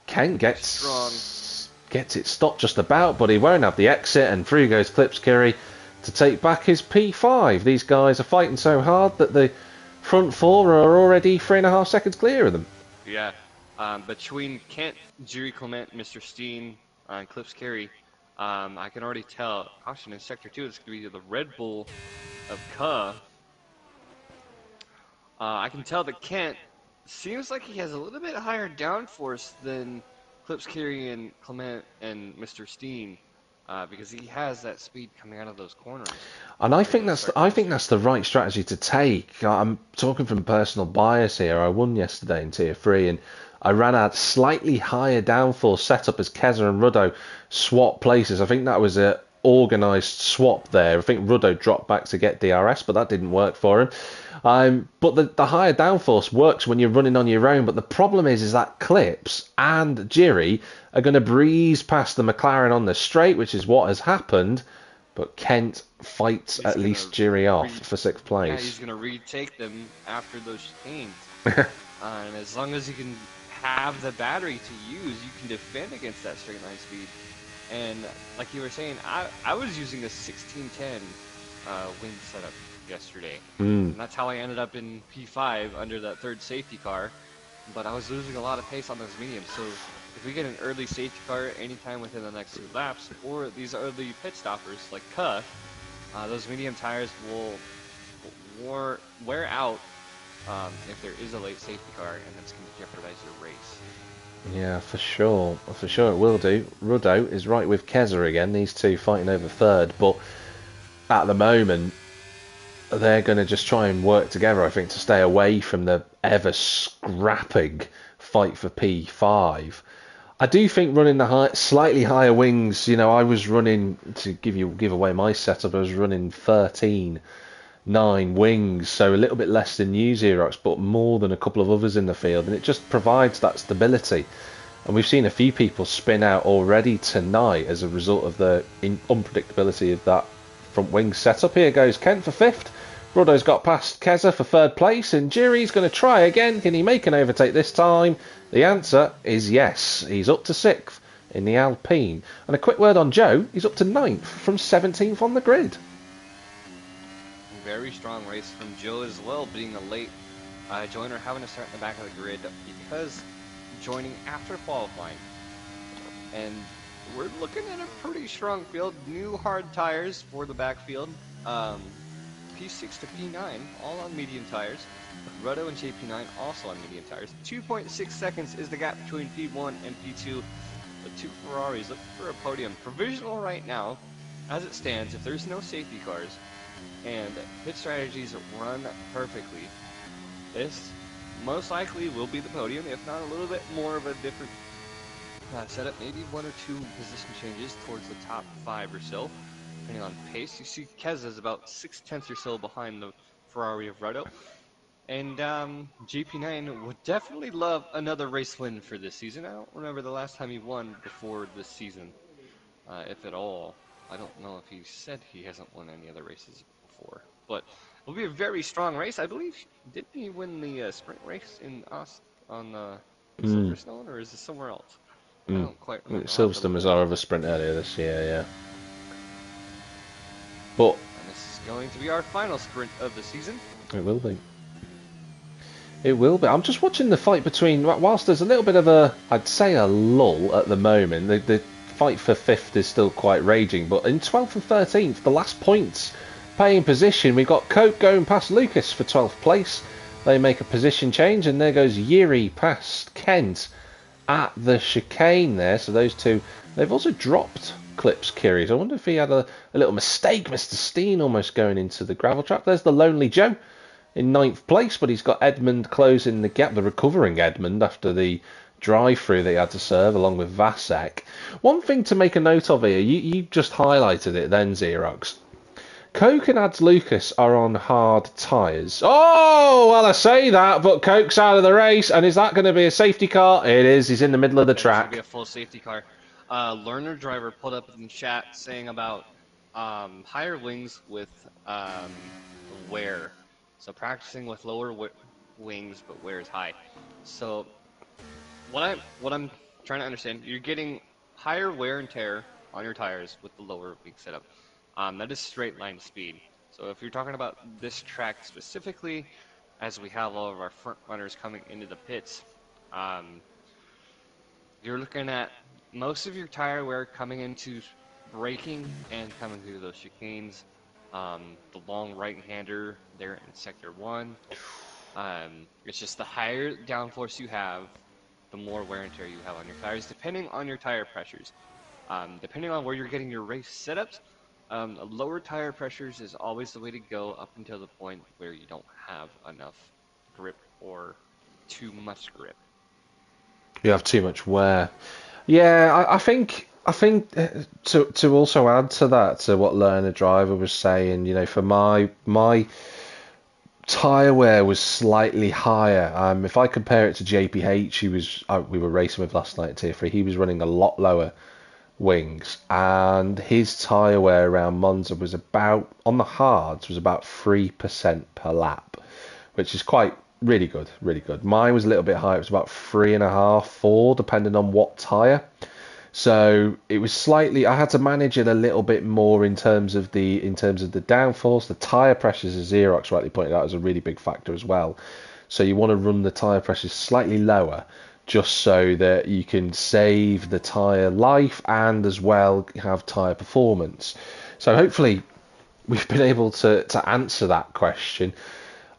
Kent gets it stopped just about, but he won't have the exit, and through goes Clips Kiri to take back his P5. These guys are fighting so hard that the front 4 are already 3.5 seconds clear of them.
Yeah, between Kent, Jiri Clement, Mr. Steen, and Clips Kiri, I can already tell, caution in Sector 2, it's going to be the Red Bull of Ka. I can tell that Kent seems like he has a little bit higher downforce than Clips Kiri and Clement and Mr. Steen, because he has that speed coming out of those corners.
And I think that's the right strategy to take. I'm talking from personal bias here. I won yesterday in Tier 3, and I ran a slightly higher downforce setup as Keza and Ruddo swap places. I think that was a organised swap there. I think Ruddo dropped back to get DRS, but that didn't work for him. But the higher downforce works when you're running on your own. But the problem is that Clips and Jiri are going to breeze past the McLaren on the straight, which is what has happened. But Kent fights at least Jiri off for 6th place.
Yeah, he's going to retake them after those chicanes. And as long as you can have the battery to use, you can defend against that straight line speed. And like you were saying, I was using a 1610 wing setup yesterday. And that's how I ended up in P5 under that 3rd safety car. But I was losing a lot of pace on those mediums. So if we get an early safety car anytime within the next 2 laps, or these early pit stoppers like Ka, those medium tires will wear out if there is a late safety car, and that's going to jeopardize your race.
Yeah, for sure it will do. Ruddo is right with Keza again, these two fighting over 3rd, but at the moment they're going to just try and work together, I think, to stay away from the ever scrapping fight for P5. I do think running the slightly higher wings, I was running, to give away my setup, I was running 13.9 wings, so a little bit less than you, Xerox, but more than a couple of others in the field, and it just provides that stability. And we've seen a few people spin out already tonight as a result of the unpredictability of that front wing setup. Here goes Kent for 5th. Ruddo's got past Keza for 3rd place, and Jiri's going to try again. Can he make an overtake this time? The answer is yes. He's up to 6th in the Alpine. And a quick word on Joe, he's up to 9th from 17th on the grid.
Very strong race from Joe as well, being a late joiner, having to start in the back of the grid because joining after qualifying. And we're looking at a pretty strong field. New hard tires for the backfield. P6 to P9, all on medium tires. Ruddo and JP9 also on medium tires. 2.6 seconds is the gap between P1 and P2. The 2 Ferraris looking for a podium. Provisional right now, as it stands, if there's no safety cars and pit strategies run perfectly, this most likely will be the podium, if not a little bit more of a different setup, maybe 1 or 2 position changes towards the top 5 or so, depending on pace. You see Keza is about 6/10 or so behind the Ferrari of Ruddo. And GP9 would definitely love another race win for this season. I don't remember the last time he won before this season, if at all. I don't know if he said he hasn't won any other races before. But it'll be a very strong race. I believe, didn't he win the sprint race in on Silverstone, or is it somewhere else? I don't quite remember.
Silverstone was our other sprint earlier this year, yeah. But
and this is going to be our final sprint of the season.
It will be. It will be. I'm just watching the fight between, whilst there's a little bit of a, I'd say a lull at the moment, the fight for 5th is still quite raging, but in 12th and 13th, the last points paying position, we've got Cope going past Lucas for 12th place. They make a position change, and there goes Yuri past Kent at the chicane there. So those two, they've also dropped Clips Curious. I wonder if he had a little mistake, Mr. Steen, almost going into the gravel trap. There's the Lonely Joe in 9th place, but he's got Edmund closing the gap, the recovering Edmund after the drive-through that he had to serve along with Vasek. One thing to make a note of here, you just highlighted it then, Xerox. Coke and Ads Lucas are on hard tyres. Oh, well, I say that, but Coke's out of the race, and is that going to be a safety car? It is. He's in the middle of the track.
It's going to be a full safety car. Learner driver put up in the chat saying about higher wings with wear. So practicing with lower wings, but wear is high. So what I'm trying to understand, you're getting higher wear and tear on your tires with the lower wing setup. That is straight line speed. So if you're talking about this track specifically, as we have all of our front runners coming into the pits, you're looking at most of your tire wear coming into braking and coming through those chicanes. The long right-hander there in sector 1. It's just the higher downforce you have, the more wear and tear you have on your tires, depending on your tire pressures. Depending on where you're getting your race setups, lower tire pressures is always the way to go up until the point where you don't have enough grip or too much grip.
You have too much wear. Yeah, I think to also add to that, to what Learner Driver was saying, for my tyre wear was slightly higher. If I compare it to JPH, we were racing with last night at Tier 3, he was running a lot lower wings, and his tyre wear around Monza was about, on the hards, was about 3% per lap, which is really good. Mine was a little bit higher. It was about 3.5, 4, depending on what tyre. So it was slightly. I had to manage it a little bit more in terms of the downforce. The tyre pressures, as Xerox rightly pointed out, is a really big factor as well. So you want to run the tyre pressures slightly lower, just so that you can save the tyre life and as well have tyre performance. So hopefully we've been able to answer that question.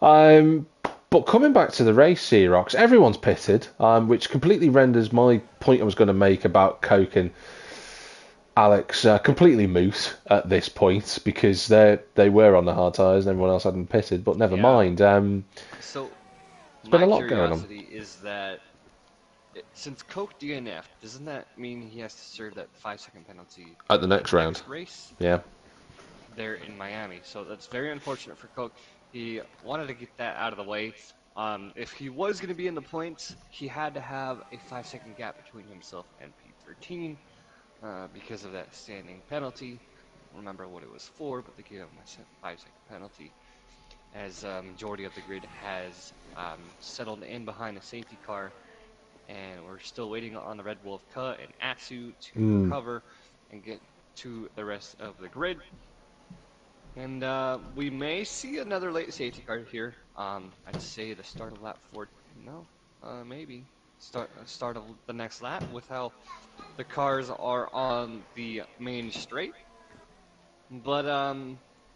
But coming back to the race, Xerox, everyone's pitted, which completely renders my point I was going to make about Coke and Alex completely moot at this point because they were on the hard tyres and everyone else hadn't pitted. But never
Yeah.
mind. There's
So
been a
my
lot going on
curiosity is that since Coke DNF, doesn't that mean he has to serve that 5 second penalty
at the
at
next
the
round.
next race
Yeah.
there in Miami? So that's very unfortunate for Coke. He wanted to get that out of the way. If he was going to be in the points, he had to have a 5 second gap between himself and P13 because of that standing penalty. I don't remember what it was for, but they gave him a 5 second penalty as majority of the grid has settled in behind the safety car, and we're still waiting on the Red Wolf Ka and Atsu to recover and get to the rest of the grid. And we may see another late safety car here. I'd say the start of lap 4. No, maybe start of the next lap with how the cars are on the main straight. But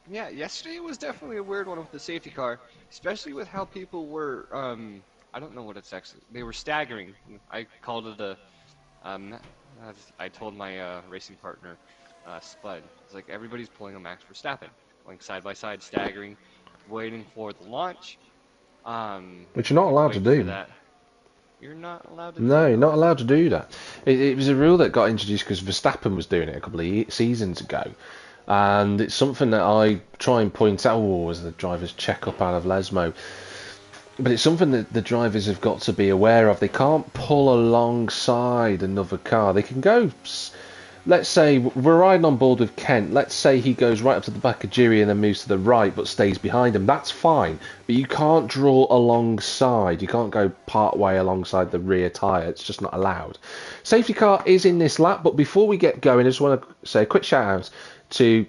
yeah, yesterday was definitely a weird one with the safety car, especially with how people were. I don't know what it's actually. They were staggering. I called it a. As I told my racing partner, Spud. It's like everybody's pulling a Max Verstappen, going side by side, staggering, waiting for the launch.
Which you're not allowed to
Waiting for
do.
that. You're not allowed to
No,
do
you're
that.
not allowed to do that. It was a rule that got introduced because Verstappen was doing it a couple of seasons ago. And it's something that I try and point out as the drivers check up out of Lesmo. But it's something that the drivers have got to be aware of. They can't pull alongside another car. They can go, let's say we're riding on board with Kent. Let's say he goes right up to the back of Jiri and then moves to the right but stays behind him. That's fine. But you can't draw alongside. You can't go part way alongside the rear tyre. It's just not allowed. Safety car is in this lap. But before we get going, I just want to say a quick shout out to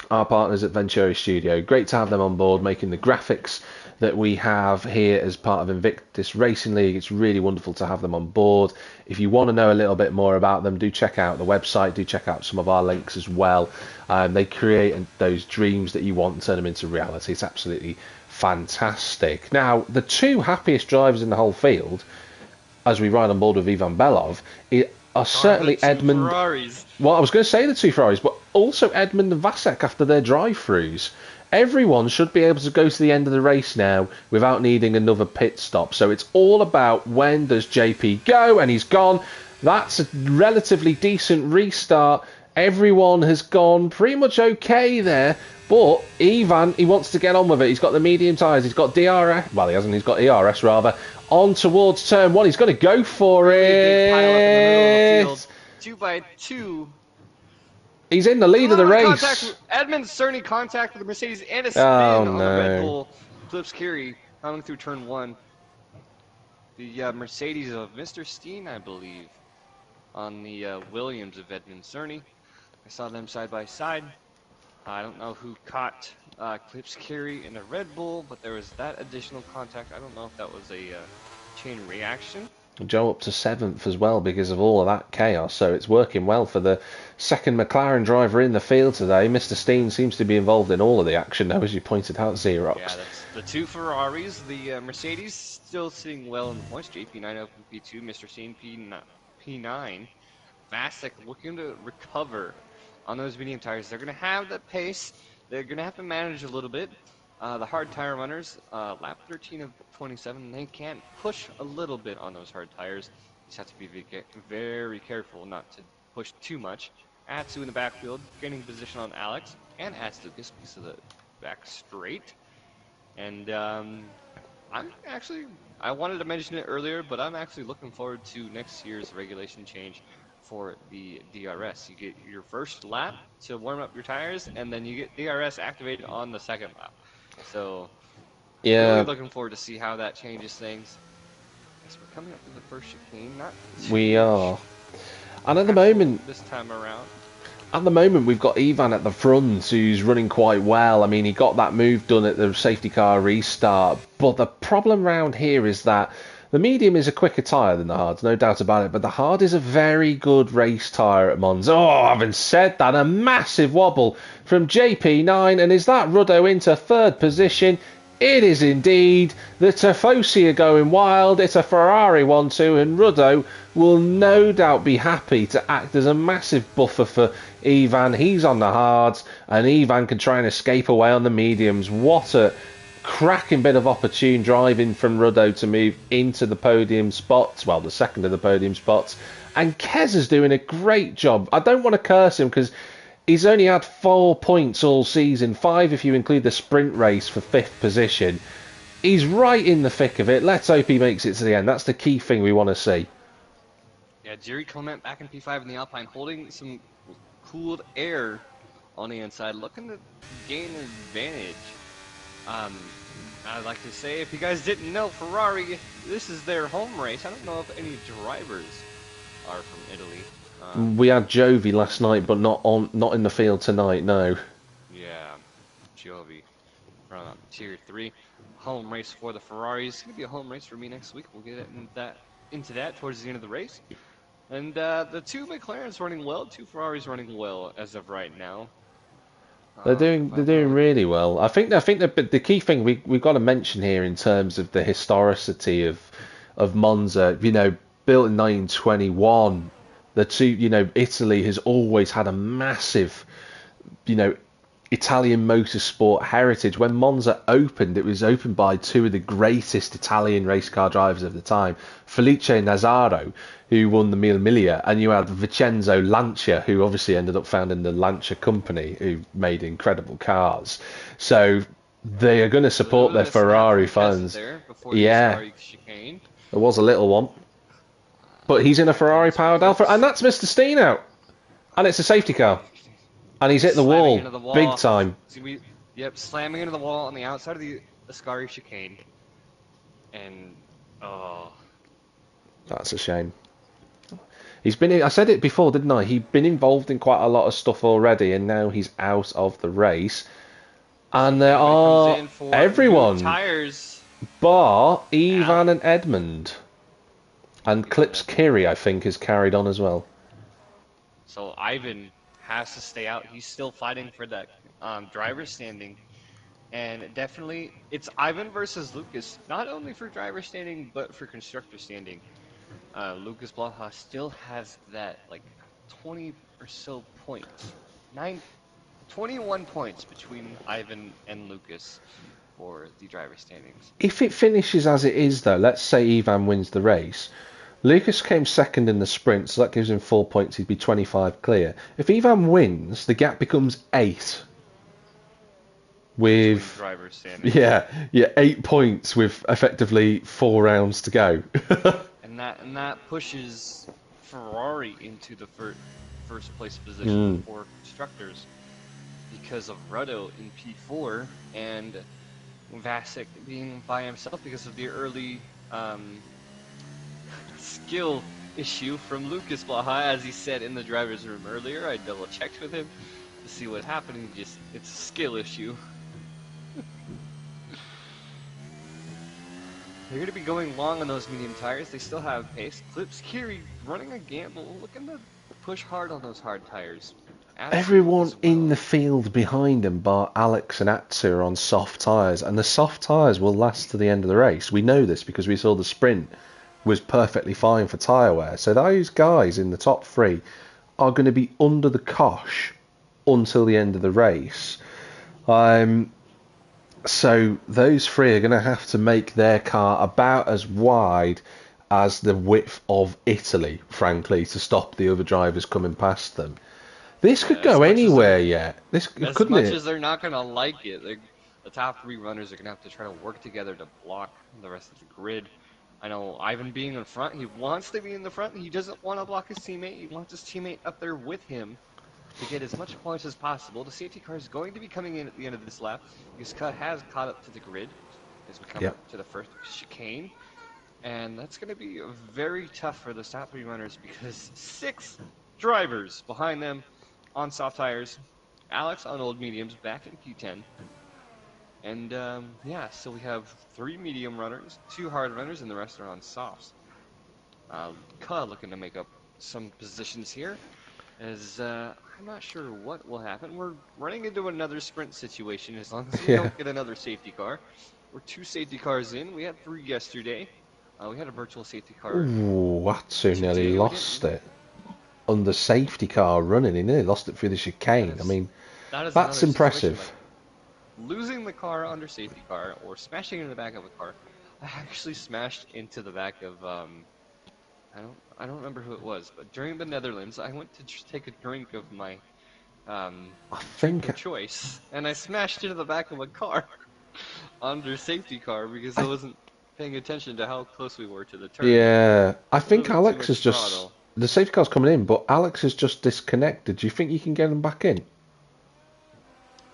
our partners at Venturi Studio. Great to have them on board making the graphics that we have here as part of Invictus Racing League. It's really wonderful to have them on board. If you want to know a little bit more about them, do check out the website, do check out some of our links as well. They create those dreams that you want and turn them into reality. It's absolutely fantastic. Now, the two happiest drivers in the whole field, as we ride on board with Ivan Belov, are certainly Edmund.
Ferraris.
Well, I was going to say the two Ferraris, but also Edmund and Vasek after their drive-throughs. Everyone should be able to go to the end of the race now without needing another pit stop. So it's all about when does JP go, and he's gone. That's a relatively decent restart. Everyone has gone pretty much okay there. But Ivan, he wants to get on with it. He's got the medium tyres. He's got DRS. Well, he hasn't. He's got ERS, rather. On towards turn 1. He's going to go for it.
Big pile up in the middle of the field. 2 by 2.
He's in the lead of the race.
Edmund Cerny contact with the Mercedes and a spin
Oh,
on the
no.
Red Bull. Flips Curie coming through turn 1. The Mercedes of Mr. Steen, I believe, on the Williams of Edmund Cerny. I saw them side by side. I don't know who caught Clips Curie in the Red Bull, but there was that additional contact. I don't know if that was a chain reaction.
Joe up to 7th as well because of all of that chaos, so it's working well for the second McLaren driver in the field today. Mr. Steen seems to be involved in all of the action now, as you pointed out, Xerox.
Yeah, that's the two Ferraris. The Mercedes still sitting well in the points. JP9 up in P2, Mr. Steen P9. Vasek looking to recover on those medium tires. They're going to have that pace. They're going to have to manage a little bit. The hard tire runners, lap 13 of 27, they can push a little bit on those hard tires. You just have to be very careful not to push too much. Atsu in the backfield, gaining position on Alex, and Atsu gets a piece of the back straight. And I wanted to mention it earlier, but I'm actually looking forward to next year's regulation change for the DRS. You get your first lap to warm up your tires, and then you get DRS activated on the second lap. So,
yeah,
really looking forward to see how that changes things. Guess we're coming up to the first chicane, not
we are. And at the moment,
this time around,
we've got Ivan at the front who's running quite well. I mean, he got that move done at the safety car restart. But the problem around here is that the medium is a quicker tyre than the hard, no doubt about it. But the hard is a very good race tyre at Monza. Oh, having said that, a massive wobble from JP9. And is that Ruddo into third position? It is indeed. The Tifosi are going wild. It's a Ferrari 1-2, and Ruddo will no doubt be happy to act as a massive buffer for Ivan. He's on the hards, and Ivan can try and escape away on the mediums. What a cracking bit of opportune driving from Ruddo to move into the podium spots. Well, the second of the podium spots. And Kez is doing a great job. I don't want to curse him because he's only had 4 points all season, 5 if you include the sprint race for 5th position. He's right in the thick of it. Let's hope he makes it to the end. That's the key thing we want to see.
Yeah, Jerry Clement back in P5 in the Alpine, holding some cooled air on the inside, looking to gain an advantage. I'd like to say, if you guys didn't know, Ferrari, this is their home race. I don't know if any drivers are from Italy.
We had Jovi last night, but not in the field tonight. No.
Yeah, Jovi from Tier 3. Home race for the Ferraris. It's going to be a home race for me next week. We'll get into that towards the end of the race. And the 2 McLarens running well, 2 Ferraris running well as of right now.
They're doing really well. I think the key thing we've got to mention here in terms of the historicity of Monza, built in 1921, the two, Italy has always had a massive, Italian motorsport heritage. When Monza opened, it was opened by 2 of the greatest Italian race car drivers of the time, Felice Nazzaro, who won the Mille Miglia, and you had Vincenzo Lancia, who obviously ended up founding the Lancia company, who made incredible cars. So they are going to support their Ferrari fans. Yeah, there was a little one. But he's in a Ferrari-powered Alfa, and that's Mr. Steno. And it's a safety car. And he's hit the wall, big time.
Yep, slamming into the wall on the outside of the Ascari chicane. And,
that's a shame. He's been, I said it before, didn't I? He'd been involved in quite a lot of stuff already, and now he's out of the race. And there are everyone,
tires,
bar Ivan and Edmund. And Clips Kiri, I think, is carried on as well.
So Ivan has to stay out. He's still fighting for that driver's standing. And definitely, it's Ivan versus Lucas, not only for driver's standing, but for constructor standing. Lucas Blaha still has that, 20 or so points. 21 points between Ivan and Lucas for the driver's standings.
If it finishes as it is, though, let's say Ivan wins the race. Lucas came second in the sprint, so that gives him 4 points. He'd be 25 clear. If Ivan wins, the gap becomes 8. With
drivers standing.
8 points with effectively 4 rounds to go.
and that pushes Ferrari into the first place position for constructors because of Ruddo in P4 and Vasek being by himself because of the early skill issue from Lucas Blaha, as he said in the driver's room earlier. I double checked with him to see what happened. It's a skill issue. They're going to be going long on those medium tires. They still have pace. Clips Kiri running a gamble, looking to push hard on those hard tires.
Everyone in the field behind him, bar Alex and Atsu, are on soft tyres, and the soft tyres will last to the end of the race. We know this because we saw the sprint was perfectly fine for tyre wear. So those guys in the top 3 are going to be under the cosh until the end of the race. So those 3 are going to have to make their car about as wide as the width of Italy, frankly, to stop the other drivers coming past them. This could go anywhere yet. Couldn't it?
As much as they're not going to like it, the top 3 runners are going to have to try to work together to block the rest of the grid. I know Ivan being in front, he wants to be in the front. He doesn't want to block his teammate. He wants his teammate up there with him to get as much points as possible. The safety car is going to be coming in at the end of this lap. Yuska has caught up to the grid as we come up to the first chicane. And that's going to be very tough for the top 3 runners because 6 drivers behind them on soft tires. Alex on old mediums back in P10. And so we have 3 medium runners, 2 hard runners, and the rest are on softs. Ka looking to make up some positions here, as I'm not sure what will happen. We're running into another sprint situation as long as we don't get another safety car. We're 2 safety cars in. We had 3 yesterday. We had a virtual safety car
Ooh, Atsu nearly
today.
lost it. On the safety car running, he nearly lost it through the chicane. I mean,
that is
that's
another situation,
impressive.
like losing the car under safety car or smashing into the back of a car. I actually smashed into the back of I don't remember who it was, but during the Netherlands, I went to just take a drink of my
I
drink
think
of choice, and I smashed into the back of a car under safety car because I wasn't paying attention to how close we were to the turn.
yeah, I
A little
think
bit too
Alex
much
is just
throttle.
the safety car's coming in, but Alex is just disconnected. Do you think you can get him back in?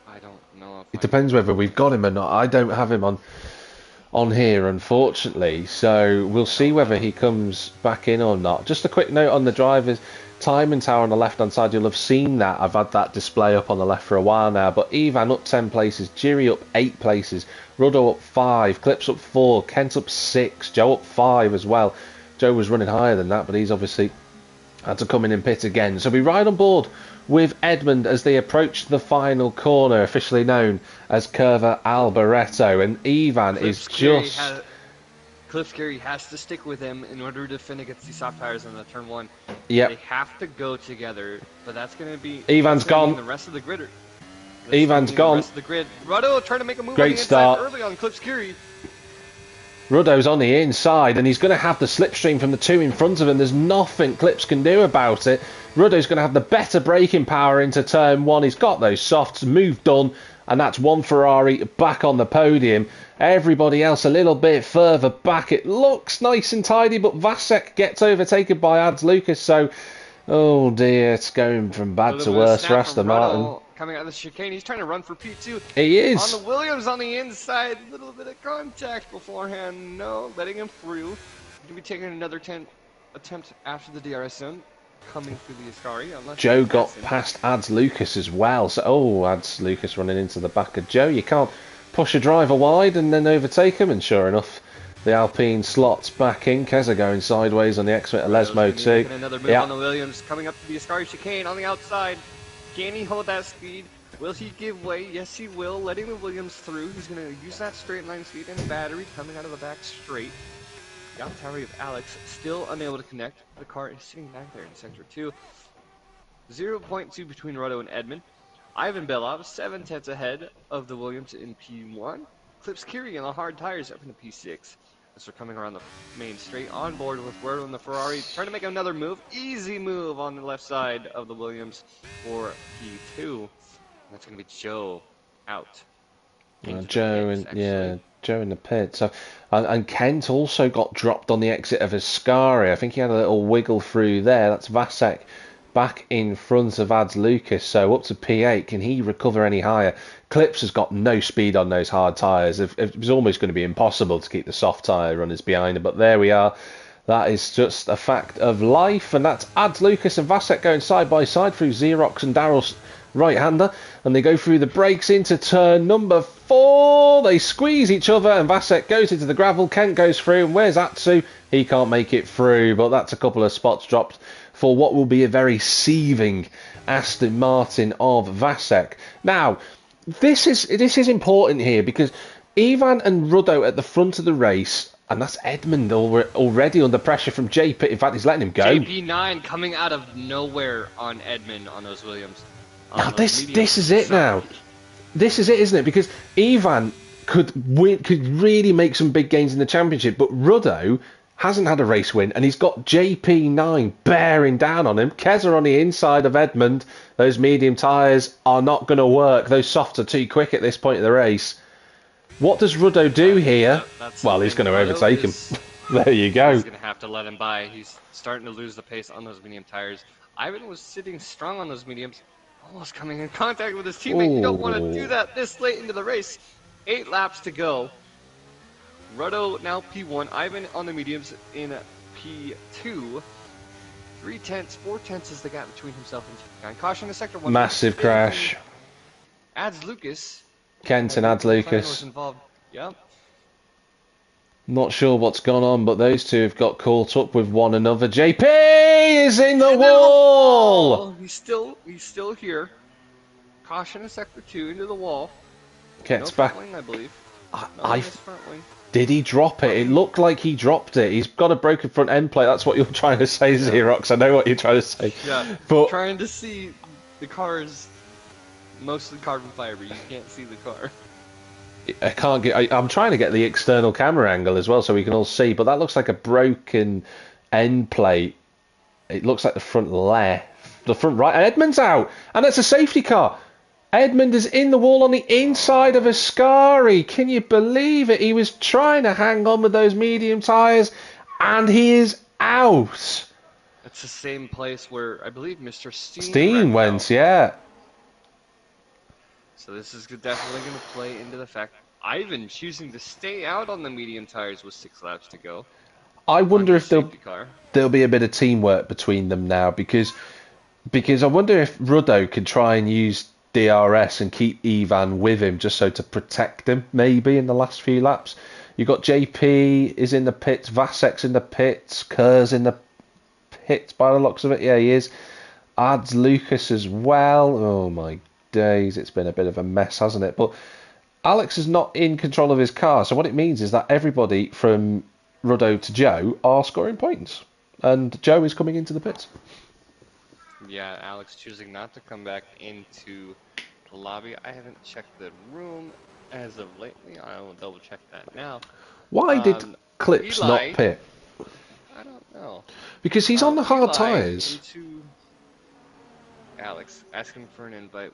I don't know if
It
I
depends
can.
whether we've got him or not. I don't have him on here, unfortunately. So we'll see whether he comes back in or not. Just a quick note on the drivers. Timing tower on the left-hand side, you'll have seen that. I've had that display up on the left for a while now. But Ivan up 10 places, Jiri up 8 places, Ruddo up 5, Clips up 4, Kent up 6, Joe up 5 as well. Joe was running higher than that, but he's obviously had to come in and pit again. So we ride on board with Edmund as they approach the final corner, officially known as Curva Alboreto. And Ivan is just...
Cliff Gary has to stick with him in order to defend against these soft tires on the turn 1.
Yep.
They have to go together, but that's going to be
Ivan's gone.
The rest of the grid.
Ivan's gone.
The rest of the grid. Ruddo trying to make a move
Great
on the
start.
inside early on Cliff Gary.
Ruddo's on the inside, and he's going to have the slipstream from the 2 in front of him. There's nothing Clips can do about it. Ruddo's going to have the better braking power into turn 1. He's got those softs, move done, and that's one Ferrari back on the podium. Everybody else a little bit further back. It looks nice and tidy, but Vasek gets overtaken by Ads Lucas, so oh dear, it's going from bad to worse for Aston Martin.
Coming out of the chicane, he's trying to run for P2.
He is.
On the Williams on the inside, a little bit of contact beforehand. No, letting him through. Going to be taking another attempt after the DRS zone. Coming through the Ascari.
Joe got past Ads Lucas as well. So, Ads Lucas running into the back of Joe. You can't push a driver wide and then overtake him. And sure enough, the Alpine slots back in. Keza going sideways on the exit of Lesmo too.
Another move on the Williams. Coming up to the Ascari chicane on the outside. Can he hold that speed? Will he give way? Yes, he will. Letting the Williams through. He's going to use that straight line speed and battery coming out of the back straight. The Altari of Alex still unable to connect. The car is sitting back there in sector 2. 0.2 between Ruddo and Edmund. Ivan Belov 7/10 ahead of the Williams in P1. Clips Kiri on the hard tires up into P6. As they're coming around the main straight on board with Ruddo and the Ferrari. Trying to make another move. Easy move on the left side of the Williams for P2. And that's going to be Joe out.
Joe in the pit. So, and Kent also got dropped on the exit of Ascari. I think he had a little wiggle through there. That's Vasek back in front of Ads Lucas. So up to P8. Can he recover any higher? Clips has got no speed on those hard tyres. It was almost going to be impossible to keep the soft tyre runners behind him. But there we are. That is just a fact of life. And that's Ads Lucas and Vasek going side by side through Xerox and Daryl's right-hander, and they go through the brakes into turn number 4. They squeeze each other, and Vasek goes into the gravel. Kent goes through, and where's Atsu? He can't make it through, but that's a couple of spots dropped for what will be a very seething Aston Martin of Vasek. Now, this is important here because Ivan and Ruddo at the front of the race. And that's Edmund already under pressure from JP. In fact, he's letting him go.
JP9 coming out of nowhere on Edmund on those Williams.
Now this is it now. This is it, isn't it? Because Ivan could really make some big gains in the championship, but Ruddo hasn't had a race win, and he's got JP9 bearing down on him. Keza on the inside of Edmund. Those medium tyres are not going to work. Those softs are too quick at this point of the race. What does Ruddo do here? Well, he's going to overtake him. There you go.
He's going to have to let him by. He's starting to lose the pace on those medium tires. Ivan was sitting strong on those mediums. Almost coming in contact with his teammate. You don't want to do that this late into the race. 8 laps to go. Ruddo now P1. Ivan on the mediums in P2. 4/10 is the gap between himself and T9. Caution in sector 1.
Massive crash.
Adds Lucas.
Kent and Ads Lucas.
Yep.
Not sure what's gone on, but those two have got caught up with one another. JP is in the wall!
He's still here. Caution in sector 2 into the wall.
Kent's back.
I believe. No,
I
his front wing.
did he drop it? It looked like he dropped it. He's got a broken front end plate. That's what you're trying to say,
Yeah.
Xerox. I know what you're trying to say.
Yeah.
But
Trying to see the car's mostly carbon fiber. You can't see the car.
I can't get. I'm trying to get the external camera angle as well, so we can all see. But that looks like a broken end plate. It looks like the front left, the front right. Edmund's out, and it's a safety car. Edmund is in the wall on the inside of Ascari. Can you believe it? He was trying to hang on with those medium tyres, and he is out.
It's the same place where I believe Mr.
Steen went,
out.
yeah.
So this is definitely going to play into the fact Ivan choosing to stay out on the medium tires with 6 laps to go.
I wonder if there'll be a bit of teamwork between them now, because I wonder if Ruddo can try and use DRS and keep Ivan with him just so to protect him maybe in the last few laps. You've got JP is in the pits, Vasek's in the pits, Kerr's in the pits by the looks of it. Yeah, he is. Adds Lucas as well. Oh my days, it's been a bit of a mess, hasn't it? But Alex is not in control of his car, so what it means is that everybody from Ruddo to Joe are scoring points, and Joe is coming into the pits.
Yeah, Alex choosing not to come back into the lobby. I haven't checked the room as of lately. I will double check that now.
Why did Clips
Eli,
not pit?
I don't know.
Because he's on the hard
Eli
tyres.
Into Alex asking for an invite.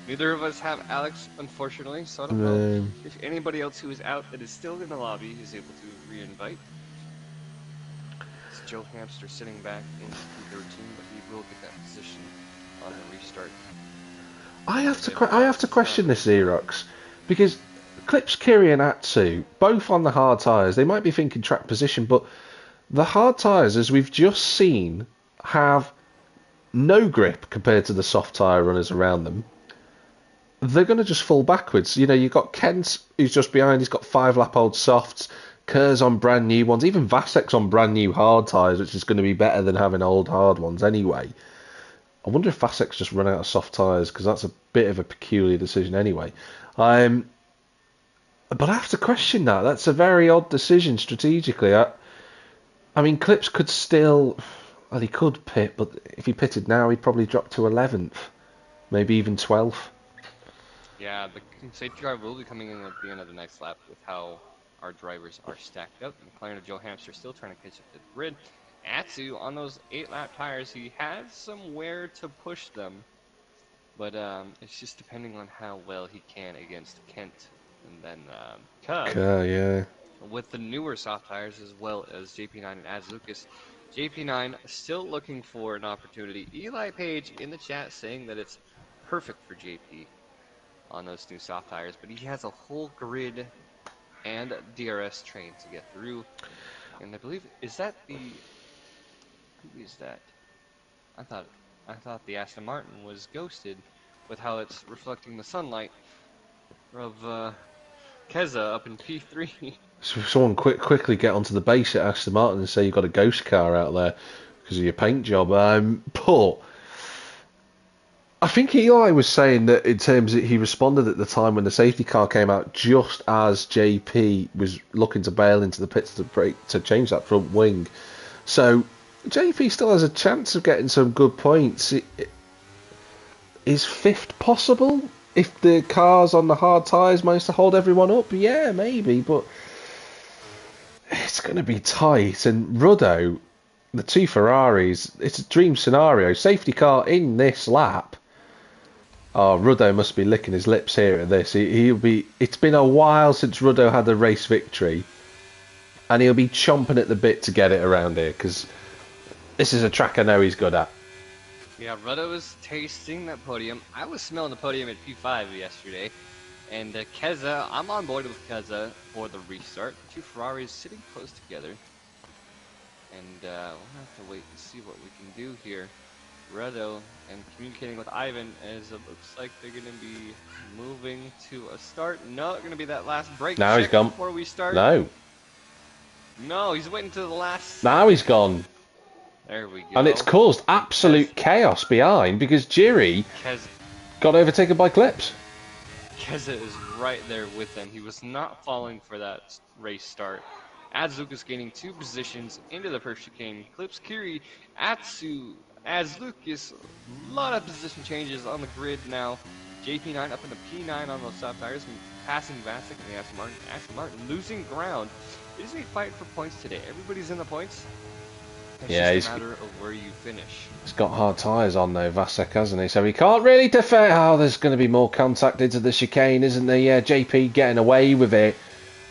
Neither of us have Alex, unfortunately, so I don't know if anybody else who is out that is still in the lobby is able to re-invite. It's Joe Hamster sitting back in P13, but he will get that position on the restart.
I have to question this, Xerox, because Clips, Kiri and Atsu, both on the hard tyres, they might be thinking track position, but the hard tyres, as we've just seen, have no grip compared to the soft tyre runners around them. They're going to just fall backwards. You know, you've got Kent, who's just behind, he's got 5-lap-old softs, Kerr's on brand new ones, even Vasek's on brand new hard tyres, which is going to be better than having old hard ones anyway. I wonder if Vasek's just run out of soft tyres, because that's a bit of a peculiar decision anyway. But I have to question that. That's a very odd decision strategically. I mean, Clips could still... Well, he could pit, but if he pitted now, he'd probably drop to 11th. Maybe even 12th.
Yeah, the safety car will be coming in at the end of the next lap with how our drivers are stacked up. McLaren and Joe Hamster still trying to catch up to the grid. Atsu, on those 8-lap tires, he has somewhere to push them. But it's just depending on how well he can against Kent and then Cub.
Yeah.
With the newer soft tires as well as JP9 and Az Lucas. JP9 still looking for an opportunity. Eli Page in the chat saying that it's perfect for JP on those new soft tires, but he has a whole grid and DRS train to get through. And I believe, who is that? I thought the Aston Martin was ghosted with how it's reflecting the sunlight of Keza up in P3.
So someone quickly get onto the base at Aston Martin and say you've got a ghost car out there because of your paint job. But I think Eli was saying that in terms of he responded at the time when the safety car came out, just as JP was looking to bail into the pits to change that front wing. So JP still has a chance of getting some good points. Is 5th possible if the cars on the hard tyres manage to hold everyone up? Yeah, maybe, but it's going to be tight. And Ruddo, the 2 Ferraris, it's a dream scenario. Safety car in this lap. Oh, Ruddo must be licking his lips here at this. He'll be. It's been a while since Ruddo had a race victory, and he'll be chomping at the bit to get it around here because this is a track I know he's good at.
Yeah, Ruddo was tasting that podium. I was smelling the podium at P5 yesterday. And Keza, I'm on board with Keza for the restart. 2 Ferraris sitting close together. And we'll have to wait and see what we can do here. Ruddo and communicating with Ivan as it looks like they're going to be moving to a start. No, it's going to be that last break.
Now he's gone.
Before we start.
No,
he's waiting to the last.
Now he's gone.
There we go.
And it's caused absolute chaos behind because Jiri got overtaken by Clips.
Keza is right there with them. He was not falling for that race start. As Lucas gaining 2 positions into the first chicane, clips Kiri, Atsu, as Lucas, a lot of position changes on the grid now. JP9 up into P9 on those soft tires, passing Vasek and Aston Martin. Aston Martin losing ground. It is a fight for points today. Everybody's in the points. It's just a matter of where you finish.
He's got hard tyres on though, Vasek, hasn't he? So he can't really defend. Oh, there's going to be more contact into the chicane, isn't there? Yeah, JP getting away with it.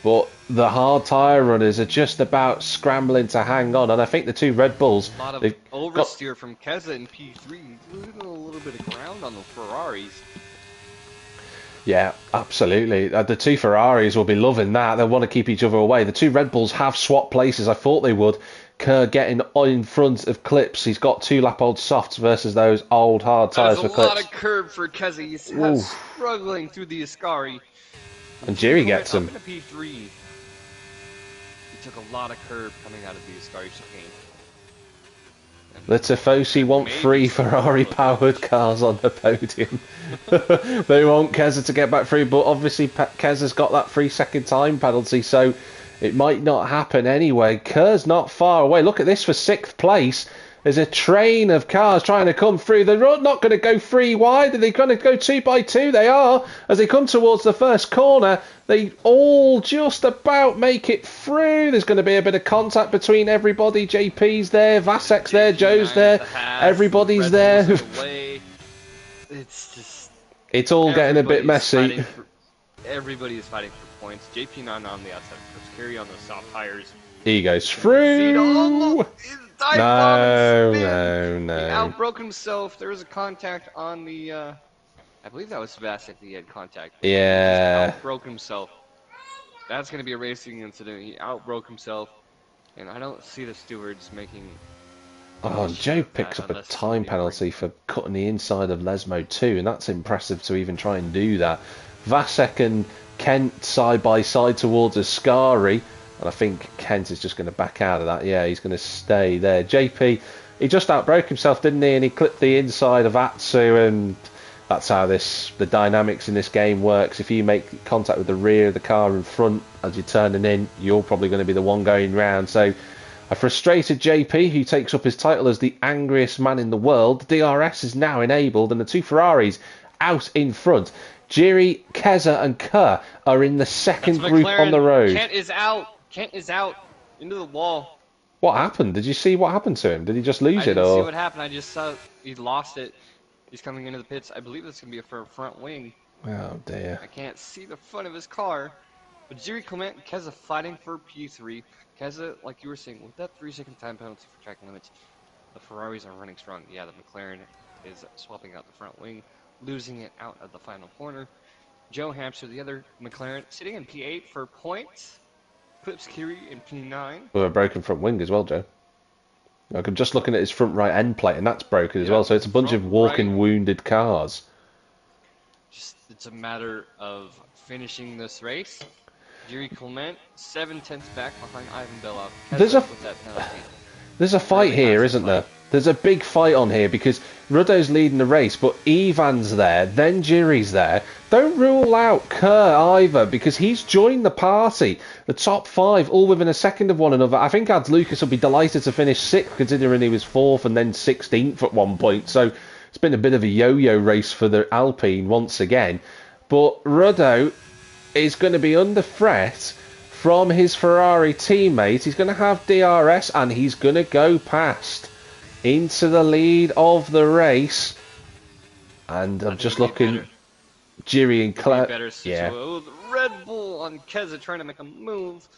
But the hard tyre runners are just about scrambling to hang on. And I think the 2 Red Bulls...
A lot of oversteer from Keza in P3. Losing a little bit of ground on the Ferraris.
Yeah, absolutely. The 2 Ferraris will be loving that. They'll want to keep each other away. The 2 Red Bulls have swapped places. I thought they would. Kerr getting in front of Clips. He's got 2 lap-old softs versus those old hard tyres for Clips.
There's a lot of curb for Keza. He's struggling through the Ascari.
And Jiri gets him.
Up into P3. He took a lot of curb coming out of the Ascari chicane.
The Tifosi want 3 Ferrari-powered cars on the podium. They want Keza to get back through, but obviously Keza's got that 3-second time penalty, so it might not happen anyway. Kerr's not far away. Look at this for 6th place. There's a train of cars trying to come through. They're not going to go 3 wide. Are they going to go 2 by 2? They are. As they come towards the first corner, they all just about make it through. There's going to be a bit of contact between everybody. JP's there, Vasek's there, Joe's there. Everybody's there.
It's just...
It's all getting a bit messy.
Everybody is fighting for points. JP9 on the outside, Chris Carey on those soft tires.
He goes through. No. He
outbroke himself. There was a contact on the, I believe that was Vasek that he had contact.
Yeah.
He outbroke himself. That's going to be a racing incident. He outbroke himself. And I don't see the stewards making...
Oh, Joe picks up a time penalty for cutting the inside of Lesmo too, and that's impressive to even try and do that. Vasek and Kent side by side towards Ascari. And I think Kent is just going to back out of that. Yeah, he's going to stay there. JP, he just outbroke himself, didn't he? And he clipped the inside of Atsu, and that's how the dynamics in this game works. If you make contact with the rear of the car in front as you're turning in, you're probably going to be the one going round. So a frustrated JP, who takes up his title as the angriest man in the world. DRS is now enabled, and the 2 Ferraris out in front. Jiri, Keza, and Kerr are in the second group on the road.
Kent is out. Kent is out into the wall.
What happened? Did you see what happened to him? Did he just lose it?
I didn't see what happened. I just saw he lost it. He's coming into the pits. I believe it's going to be for a front wing.
Oh, dear.
I can't see the front of his car. But Jiri Clement and Keza fighting for P3. Keza, like you were saying, with that 3-second time penalty for track limits, the Ferraris are running strong. Yeah, the McLaren is swapping out the front wing, losing it out at the final corner. Joe Hampshire, the other McLaren, sitting in P8 for points. Clips Kiri in P9.
With a broken front wing as well, Joe. I'm just looking at his front right end plate, and that's broken as well. So it's a bunch of walking wounded cars.
It's a matter of finishing this race. Jiri Clement, 7/10 back behind Ivan Belov.
There's a fight here, isn't there? There's a big fight on here because Ruddo's leading the race, but Ivan's there, then Jiri's there. Don't rule out Kerr either, because he's joined the party. The top 5, all within a second of one another. I think Ads Lucas will be delighted to finish 6th, considering he was 4th and then 16th at one point. So it's been a bit of a yo-yo race for the Alpine once again. But Ruddo is going to be under threat from his Ferrari teammate. He's going to have DRS, and he's going to go past into the lead of the race. And I'm just looking, Jiri and Claire.
Yeah. Red Bull on Keza trying to make a move.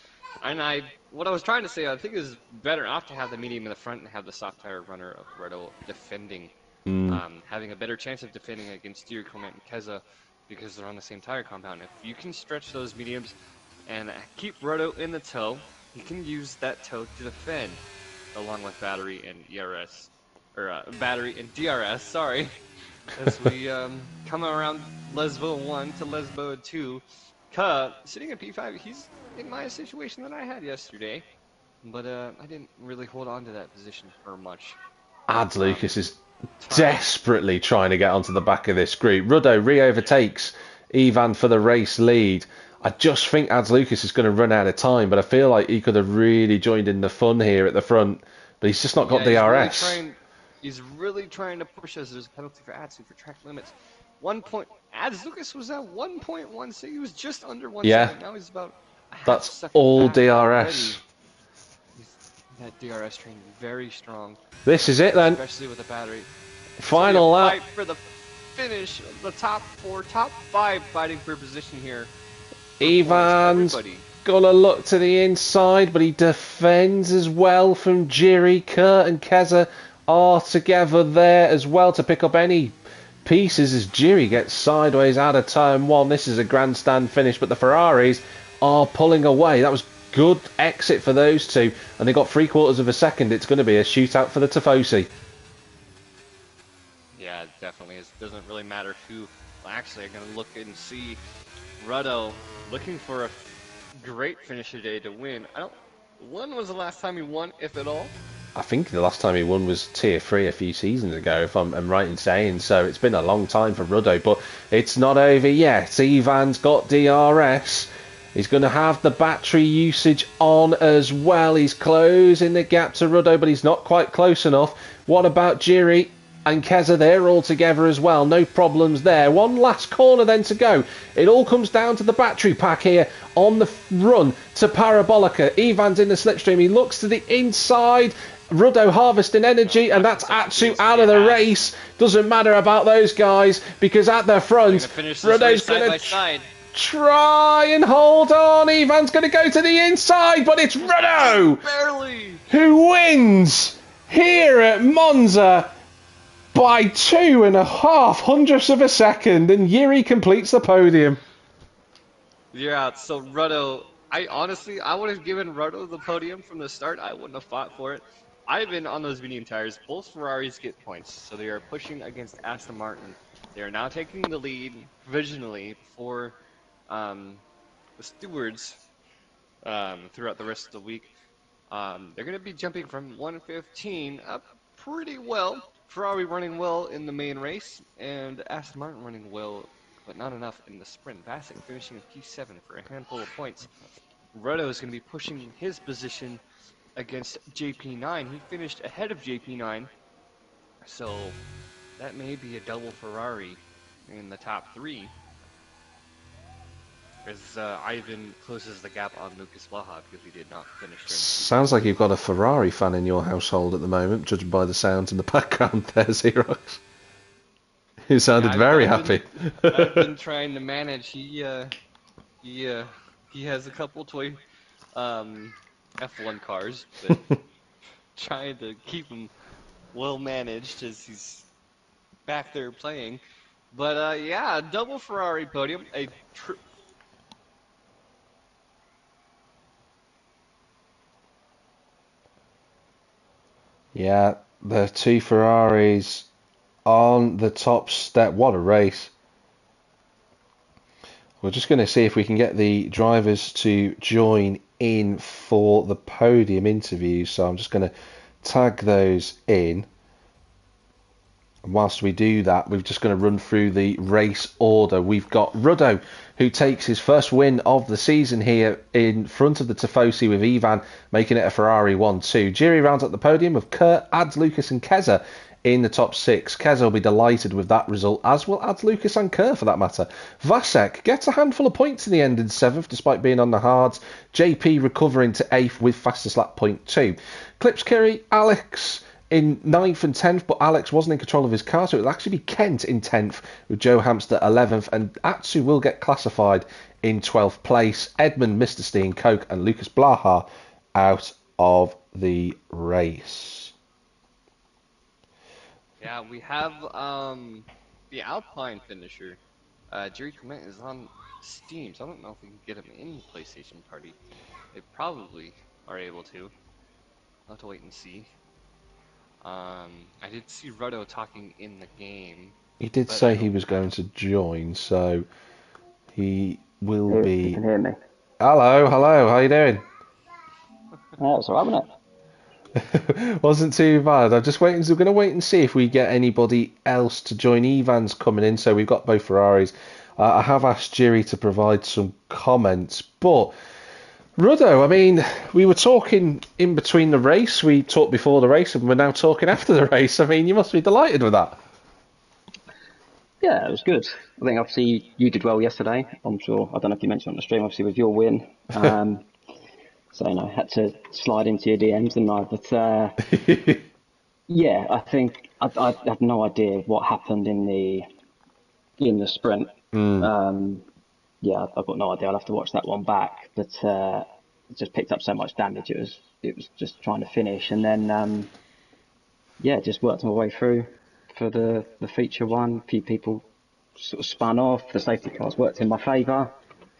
And what I was trying to say, I think is better not to have the medium in the front and have the soft tire runner of Redo defending. Having a better chance of defending against Jiri Clement and Keza because they're on the same tire compound. If you can stretch those mediums and keep Redo in the toe, you can use that toe to defend, along with battery and ERS, or battery and DRS, sorry, as we come around Lesbo 1 to Lesbo 2. Sitting at P5, he's in my situation that I had yesterday, but I didn't really hold on to that position for much.
Ads Lucas is desperately trying to get onto the back of this group. Ruddo re-overtakes Ivan for the race lead. I just think Ads Lucas is going to run out of time, but I feel like he could have really joined in the fun here at the front, but he's just not got DRS.
He's really trying to push us. There's a penalty for Atsu for track limits. 1 point. Ads Lucas was at 1.1, so he was just under 1
Yeah.
second. Now he's about a half
That's
second
all
back
DRS.
already. That DRS train very strong.
This is it then.
Especially with the battery.
Final lap.
Fight for the finish. The top 5 fighting for position here.
Ivan's gonna look to the inside, but he defends as well from Jiri. Kurt and Keza are together there as well to pick up any pieces as Jiri gets sideways out of turn 1. This is a grandstand finish, but the Ferraris are pulling away. That was good exit for those two, and they got 3/4 of a second. It's going to be a shootout for the Tifosi.
Yeah, definitely. It doesn't really matter who. Well, actually, I'm going to look and see Ruddo looking for a great finish today to win. When was the last time he won, if at all?
I think the last time he won was Tier 3 a few seasons ago, if I'm right in saying so. It's been a long time for Ruddo, but it's not over yet. Ivan's got DRS. He's going to have the battery usage on as well. He's closing the gap to Ruddo, but he's not quite close enough. What about Jiri and Keza? They're all together as well. No problems there. One last corner then to go. It all comes down to the battery pack here on the run to Parabolica. Ivan's in the slipstream. He looks to the inside. Ruddo harvesting energy, and that's Atsu out of the race. Doesn't matter about those guys, because at the front, Ruddo's going to try and hold on. Ivan's going to go to the inside, but it's Ruddo who wins here at Monza by 2.5 hundredths of a second, and Jiri completes the podium.
Yeah, so Ruddo, I would have given Ruddo the podium from the start. I wouldn't have fought for it. I've been on those medium tires. Both Ferraris get points, so they are pushing against Aston Martin. They are now taking the lead provisionally for the stewards throughout the rest of the week. They're going to be jumping from 115 up pretty well. Ferrari running well in the main race, and Aston Martin running well, but not enough in the sprint. Bassett finishing in P7 for a handful of points. Ruddo is going to be pushing his position against JP9. He finished ahead of JP9, so that may be a double Ferrari in the top 3. As Ivan closes the gap on Lucas Blaha because he did not finish.
Sounds like you've got a Ferrari fan in your household at the moment, judging by the sounds in the background there, Xerox. You sounded very happy.
I've been trying to manage. He has a couple toy F1 cars, but trying to keep him well managed as he's back there playing. But yeah, double Ferrari podium.
Yeah, the 2 Ferraris on the top step. What a race. We're just going to see if we can get the drivers to join in for the podium interview. So I'm just going to tag those in. And whilst we do that, we're just going to run through the race order. We've got Ruddo, who takes his first win of the season here in front of the Tifosi, with Ivan making it a Ferrari 1-2. Jiri rounds up the podium with Kurt, Ads Lucas and Keza in the top 6. Keza will be delighted with that result, as will Ads Lucas and Kurt for that matter. Vasek gets a handful of points in the end in 7th despite being on the hards. JP recovering to 8th with fastest lap 0.2. Clips Curry, Alex in 9th and 10th, but Alex wasn't in control of his car, so it'll actually be Kent in 10th with Joe Hamster 11th, and Atsu will get classified in 12th place. Edmund, Mr. Steen, Coke and Lucas Blaha out of the race.
Yeah, we have the Alpine finisher. Jerry Clement is on Steam, so I don't know if we can get him in the PlayStation Party. They probably are able to. I'll have to wait and see. I did see Ruddo talking in the game.
He did say he was going to join, so he will be...
You can hear me.
Hello, how you doing?
Yeah, it's alright, wasn't it?
Wasn't too bad. I'm just waiting. We're going to wait and see if we get anybody else to join. Ivan's coming in, so we've got both Ferraris I have asked Jiri to provide some comments, but Ruddo, I mean, we were talking in between the race, we talked before the race, and we're now talking after the race. I mean, you must be delighted with that.
Yeah, it was good. I think obviously you did well yesterday. I'm sure. I don't know if you mentioned on the stream, obviously with your win. So I had to slide into your DMs, didn't I? But yeah, I think I had no idea what happened in the sprint.
Mm.
Yeah, I've got no idea. I'll have to watch that one back. But it just picked up so much damage. It was just trying to finish, and then yeah, just worked my way through for the feature one. A few people sort of spun off. The safety cars worked in my favour.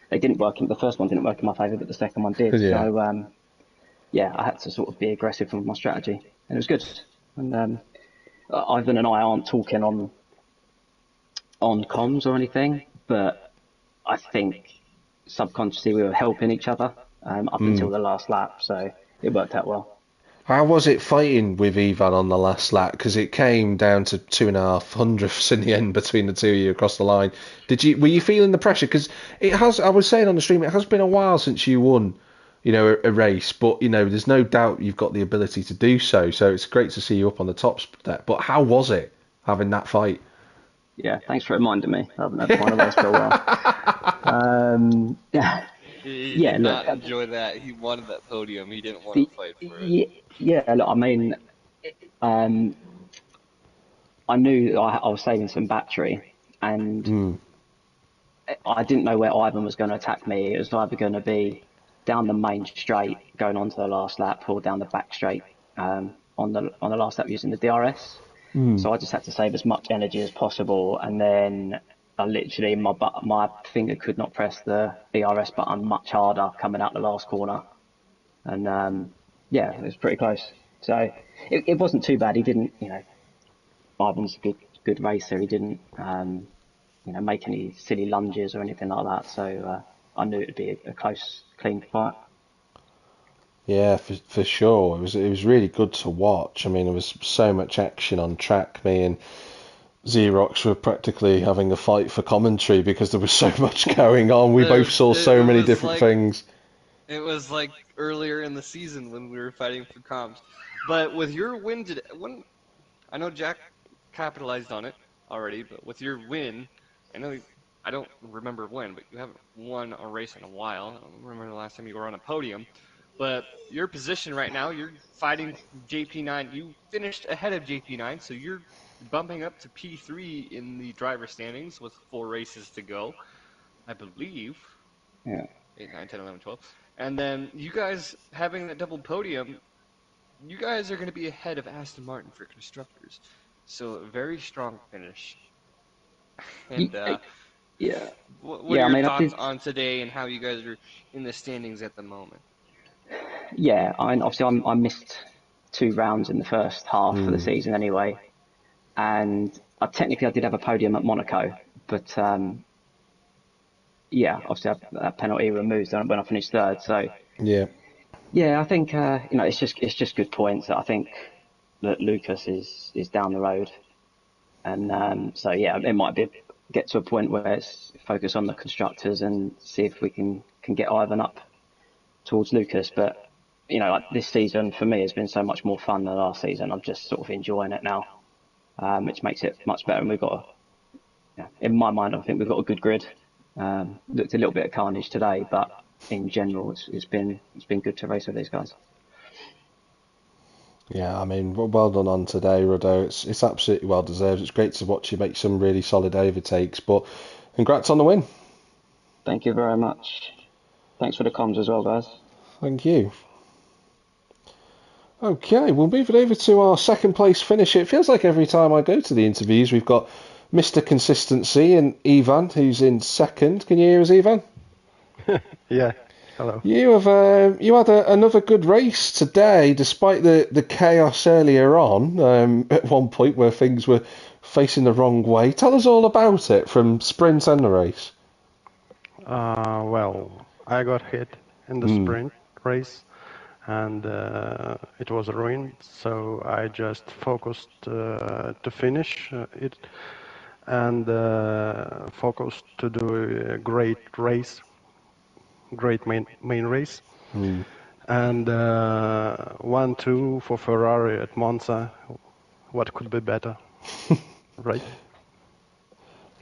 They didn't work in the first one didn't work in my favour, but the second one did.
Yeah.
So yeah, I had to sort of be aggressive with my strategy, and it was good. And Ivan and I aren't talking on comms or anything, but I think subconsciously we were helping each other up until
Mm.
the last lap, so it worked out well.
How was it fighting with Ivan on the last lap? Because it came down to 2.5 hundredths in the end between the two of you across the line. Were you feeling the pressure? Because it has. I was saying on the stream, it has been a while since you won, a race. But there's no doubt you've got the ability to do so. So it's great to see you up on the top step. But how was it having that fight?
Yeah, thanks for reminding me. I haven't had to win a race for a while. Yeah,
He
yeah.
did
Look,
not enjoy that. He wanted that podium. He didn't want
the,
to fight for it.
yeah. Look, I mean, um, I knew that I was saving some battery, and
Mm.
I didn't know where Ivan was going to attack me. It was either going to be down the main straight, going on to the last lap, or down the back straight on the last lap using the DRS.
Mm.
So I just had to save as much energy as possible, and then I literally my finger could not press the DRS button much harder coming out the last corner, and yeah, it was pretty close. So it wasn't too bad. He didn't, Ivan's a good racer. He didn't make any silly lunges or anything like that. So I knew it'd be a close, clean fight.
Yeah, for sure. It was really good to watch. I mean, there was so much action on track. Me and Xerox were practically having a fight for commentary because there was so much going on. We both saw so
It
many
was
different
like
things.
it was like earlier in the season when we were fighting for comms. But with your win today, I know Jack capitalized on it already, but with your win, I don't remember when, but you haven't won a race in a while. I don't remember the last time you were on a podium. But your position right now, you're fighting JP9. You finished ahead of JP9, so you're bumping up to P3 in the driver standings with 4 races to go, I believe.
Yeah.
8, 9, 10, 11, 12. And then you guys having that double podium, you guys are going to be ahead of Aston Martin for constructors. So a very strong finish. And
Yeah.
what are
Yeah. I
your
mean, I
thoughts
did.
on today and how you guys are in the standings at the moment?
Yeah. I mean, obviously, I missed 2 rounds in the first half of the
Hmm.
season anyway, and technically I did have a podium at Monaco, but yeah, obviously that penalty removed when I finished third. So
Yeah.
yeah, I think it's just good points. I think that Lucas is down the road, and so yeah, it might be get to a point where it's focus on the constructors and see if we can get Ivan up towards Lucas. But like this season for me has been so much more fun than last season. I'm just sort of enjoying it now, which makes it much better. And we've got, in my mind, I think we've got a good grid. Looked a little bit of carnage today, but in general, it's been good to race with these guys.
Yeah, I mean, well done on today, Ruddo. It's absolutely well deserved. It's great to watch you make some really solid overtakes, but congrats on the win.
Thank you very much. Thanks for the comms as well, guys.
Thank you. Okay, we'll move it over to our second place finish. It feels like every time I go to the interviews, we've got Mr. Consistency and Ivan, who's in second. Can you hear us, Ivan?
Yeah, hello.
You had another good race today, despite the chaos earlier on. At one point where things were facing the wrong way. Tell us all about it from sprint and the race.
Well, I got hit in the
Mm.
sprint race and it was ruined, so I just focused to finish it. and focused to do a great race, great main race. And 1-2 for Ferrari at Monza. What could be better, right?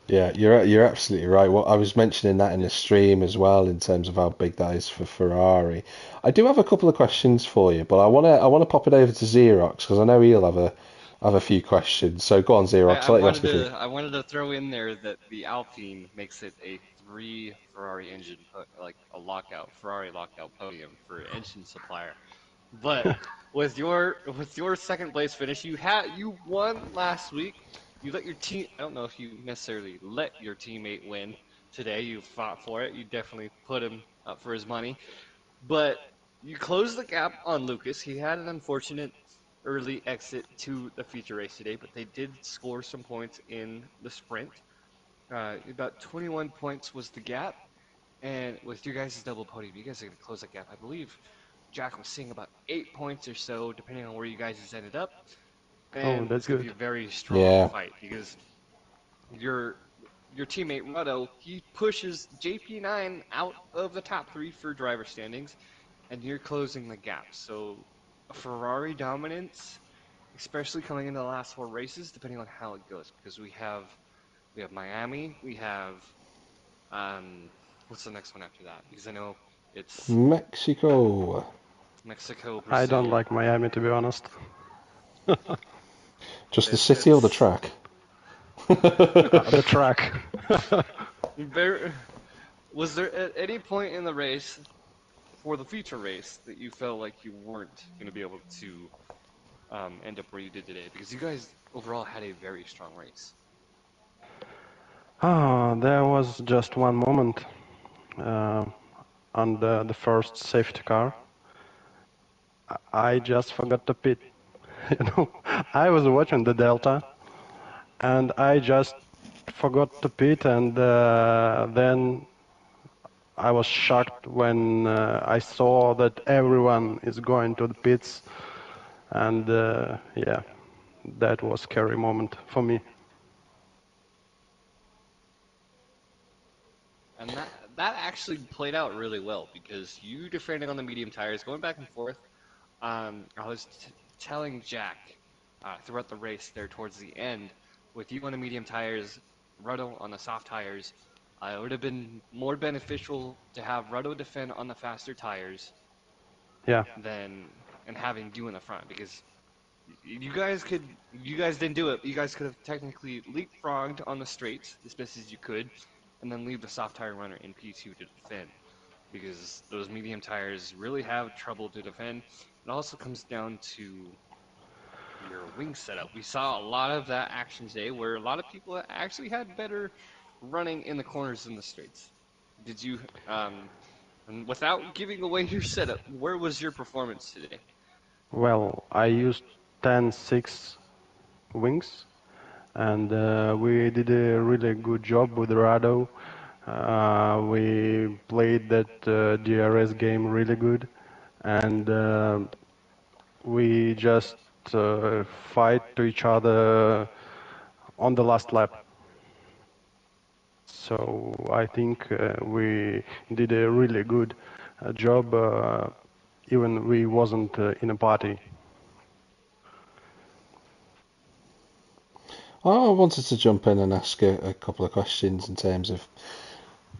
Yeah, you're absolutely right. What I was mentioning that in the stream as well, in terms of how big that is for Ferrari. I do have a couple of questions for you, but I wanna pop it over to Xerox because I know he'll have a few questions. So go on, Xerox. I'll let you ask me a few.
I wanted to throw in there that the Alpine makes it a three Ferrari engine like a lockout Ferrari lockout podium for engine supplier. But with your second place finish, you won last week. You let your team. I don't know if you necessarily let your teammate win today. You fought for it. You definitely put him up for his money. But you closed the gap on Lucas. He had an unfortunate early exit to the feature race today, but they did score some points in the sprint. About 21 points was the gap, and with your guys' double podium, you guys are going to close that gap. I believe Jack was seeing about 8 points or so, depending on where you guys ended up,
Oh,
and
that's
it's going to be
good.
a very strong
Yeah.
fight because your your teammate Ruddo, he pushes JP9 out of the top three for driver standings, and you're closing the gap. So Ferrari dominance, especially coming into the last four races, depending on how it goes, because we have Miami, we have what's the next one after that? Because I know it's
Mexico.
Mexico,
I don't
Brazil.
like Miami, to be honest.
Just the city or the
It's
track?
The track.
very. Was there at any point in the race, for the feature race, that you felt like you weren't going to be able to end up where you did today? Because you guys overall had a very strong race.
There was just one moment uh, on the first safety car. I just forgot to pit. You know, I was watching the Delta, and I just forgot to pit, and then I was shocked when I saw that everyone is going to the pits, and yeah, that was a scary moment for me.
And that actually played out really well because you defending on the medium tires, going back and forth. I was telling Jack throughout the race there towards the end, with you on the medium tires, Ruddo on the soft tires, it would have been more beneficial to have Ruddo defend on the faster tires
Yeah,
than and having you in the front because you guys didn't do it. You guys could have technically leapfrogged on the straights as best as you could, and then leave the soft tire runner in P2 to defend because those medium tires really have trouble to defend. It also comes down to your wing setup. We saw a lot of that action today where a lot of people actually had better running in the corners than the straights. Did you, and without giving away your setup, where was your performance today?
well, I used 10-6 wings, and we did a really good job with Rado. We played that DRS game really good, and we just fight to each other on the last lap. So I think we did a really good job, even we wasn't in a party.
I wanted to jump in and ask a couple of questions in terms of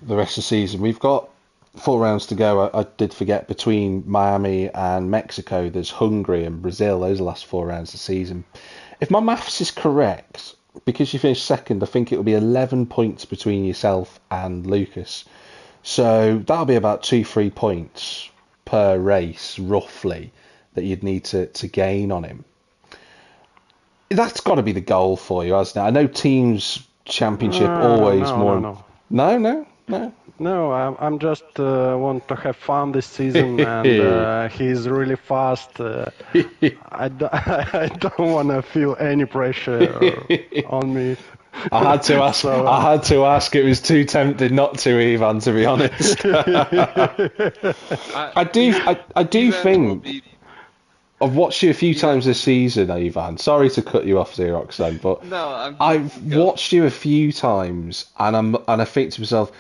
the rest of the season. We've got 4 rounds to go. I did forget between Miami and Mexico, there's Hungary and Brazil. Those are the last 4 rounds of the season. If my maths is correct, because you finished second, I think it will be 11 points between yourself and Lucas. So that'll be about 2-3 points per race, roughly, that you'd need to gain on him. That's got to be the goal for you, hasn't it? I know teams championship always
No,
more.
no, no.
No.
No, I'm just want to have fun this season, and he's really fast. I don't want to feel any pressure on me.
I had to ask.
So,
I had to ask. It was too tempted not to, Ivan. To be honest, I do
Ivan will
think.
be
I've watched you a few times this season, Ivan. Sorry to cut you off, Xerox, then, but
No, I'm
I've
go.
watched you a few times, and I think to myself,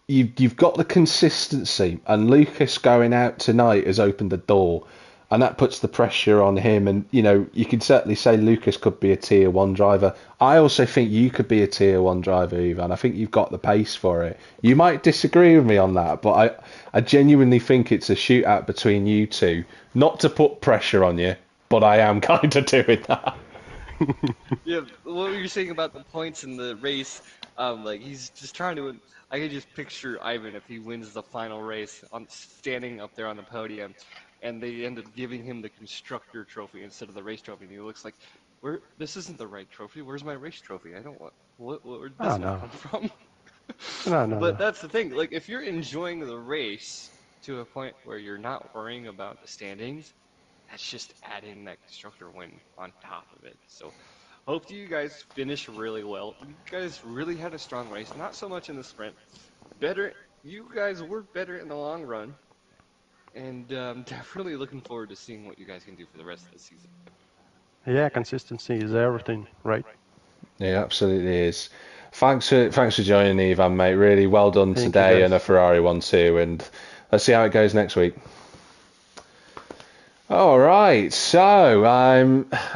you've got the consistency, and Lucas going out tonight has opened the door, and that puts the pressure on him. And you can certainly say Lucas could be a tier one driver. I also think you could be a tier one driver, Ivan. I think you've got the pace for it. You might disagree with me on that, but I genuinely think it's a shootout between you two. Not to put pressure on you, but I am kind of doing that.
Yeah, what were you saying about the points in the race? Like he's just trying to. I could just picture Ivan if he wins the final race, on standing up there on the podium, and they end up giving him the constructor trophy instead of the race trophy. And he looks like, "Where? This isn't the right trophy. Where's my race trophy? I don't want. Where did
Oh,
this one
no.
come from?"
No, no,
But
no.
that's the thing. Like, if you're enjoying the race to a point where you're not worrying about the standings, that's just adding that constructor win on top of it. So, hope you guys finish really well. You guys really had a strong race. Not so much in the sprint. Better, you guys were better in the long run, and definitely looking forward to seeing what you guys can do for the rest of the season.
Yeah, consistency is everything, right?
Yeah, absolutely is. Thanks for joining, Ivan, mate. Really well done
Thank you,
today, and a
guys.
Ferrari one too. And let's see how it goes next week. All right, so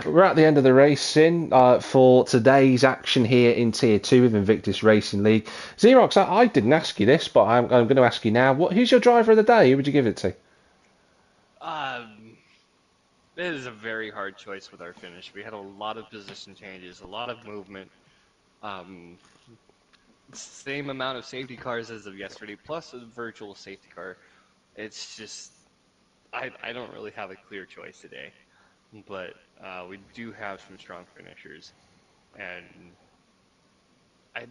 we're at the end of the racing for today's action here in Tier 2 of Invictus Racing League. Xerox, I didn't ask you this, but I'm going to ask you now. Who's your driver of the day? Who would you give it to?
Um, it is a very hard choice with our finish. We had a lot of position changes, a lot of movement. Um, Same amount of safety cars as of yesterday, plus a virtual safety car. It's just I don't really have a clear choice today, but we do have some strong finishers, and I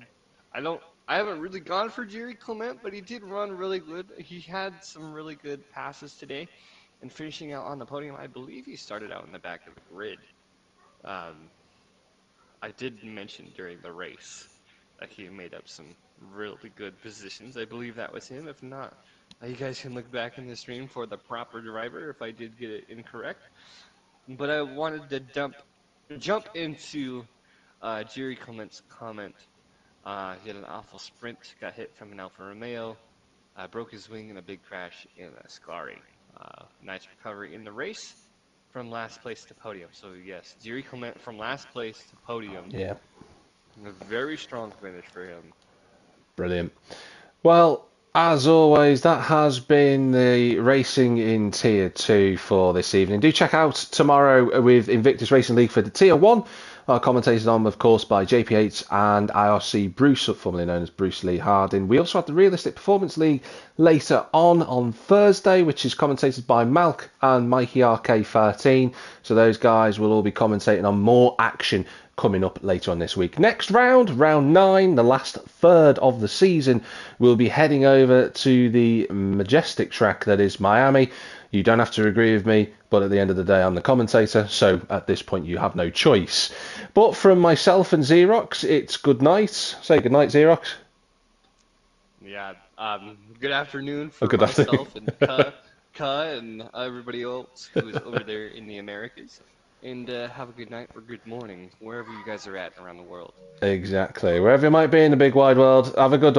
I don't I haven't really gone for Jerry Clement, but he did run really good. He had some really good passes today, and finishing out on the podium, I believe he started out in the back of the grid. Um, I did mention during the race that he made up some really good positions. I believe that was him. If not, you guys can look back in the stream for the proper driver if I did get it incorrect. But I wanted to jump into Jerry Clement's comment. He had an awful sprint, got hit from an Alfa Romeo, broke his wing in a big crash in a Scari. Nice recovery in the race from last place to podium. So yes, Jerry Clement from last place to podium.
Yeah,
A very strong finish for him.
brilliant. Well, as always, that has been the racing in Tier 2 for this evening. Do check out tomorrow with Invictus Racing League for the Tier 1. Commentated on, of course, by JP8 and IRC Bruce, formerly known as Bruce Lee Harding. We also have the Realistic Performance League later on Thursday, which is commentated by Malk and Mikey RK13. So those guys will all be commentating on more action coming up later on this week. Next round 9, the last third of the season, we'll be heading over to the majestic track that is Miami. You don't have to agree with me, but at the end of the day, I'm the commentator, so at this point, you have no choice. But from myself and Xerox, it's good night. Say good night, Xerox.
Yeah. Good afternoon
Oh,
for
good afternoon.
myself and Ka and everybody else who is over there in the Americas. And have a good night or good morning wherever you guys are at around the world.
Exactly. Wherever you might be in the big wide world, have a good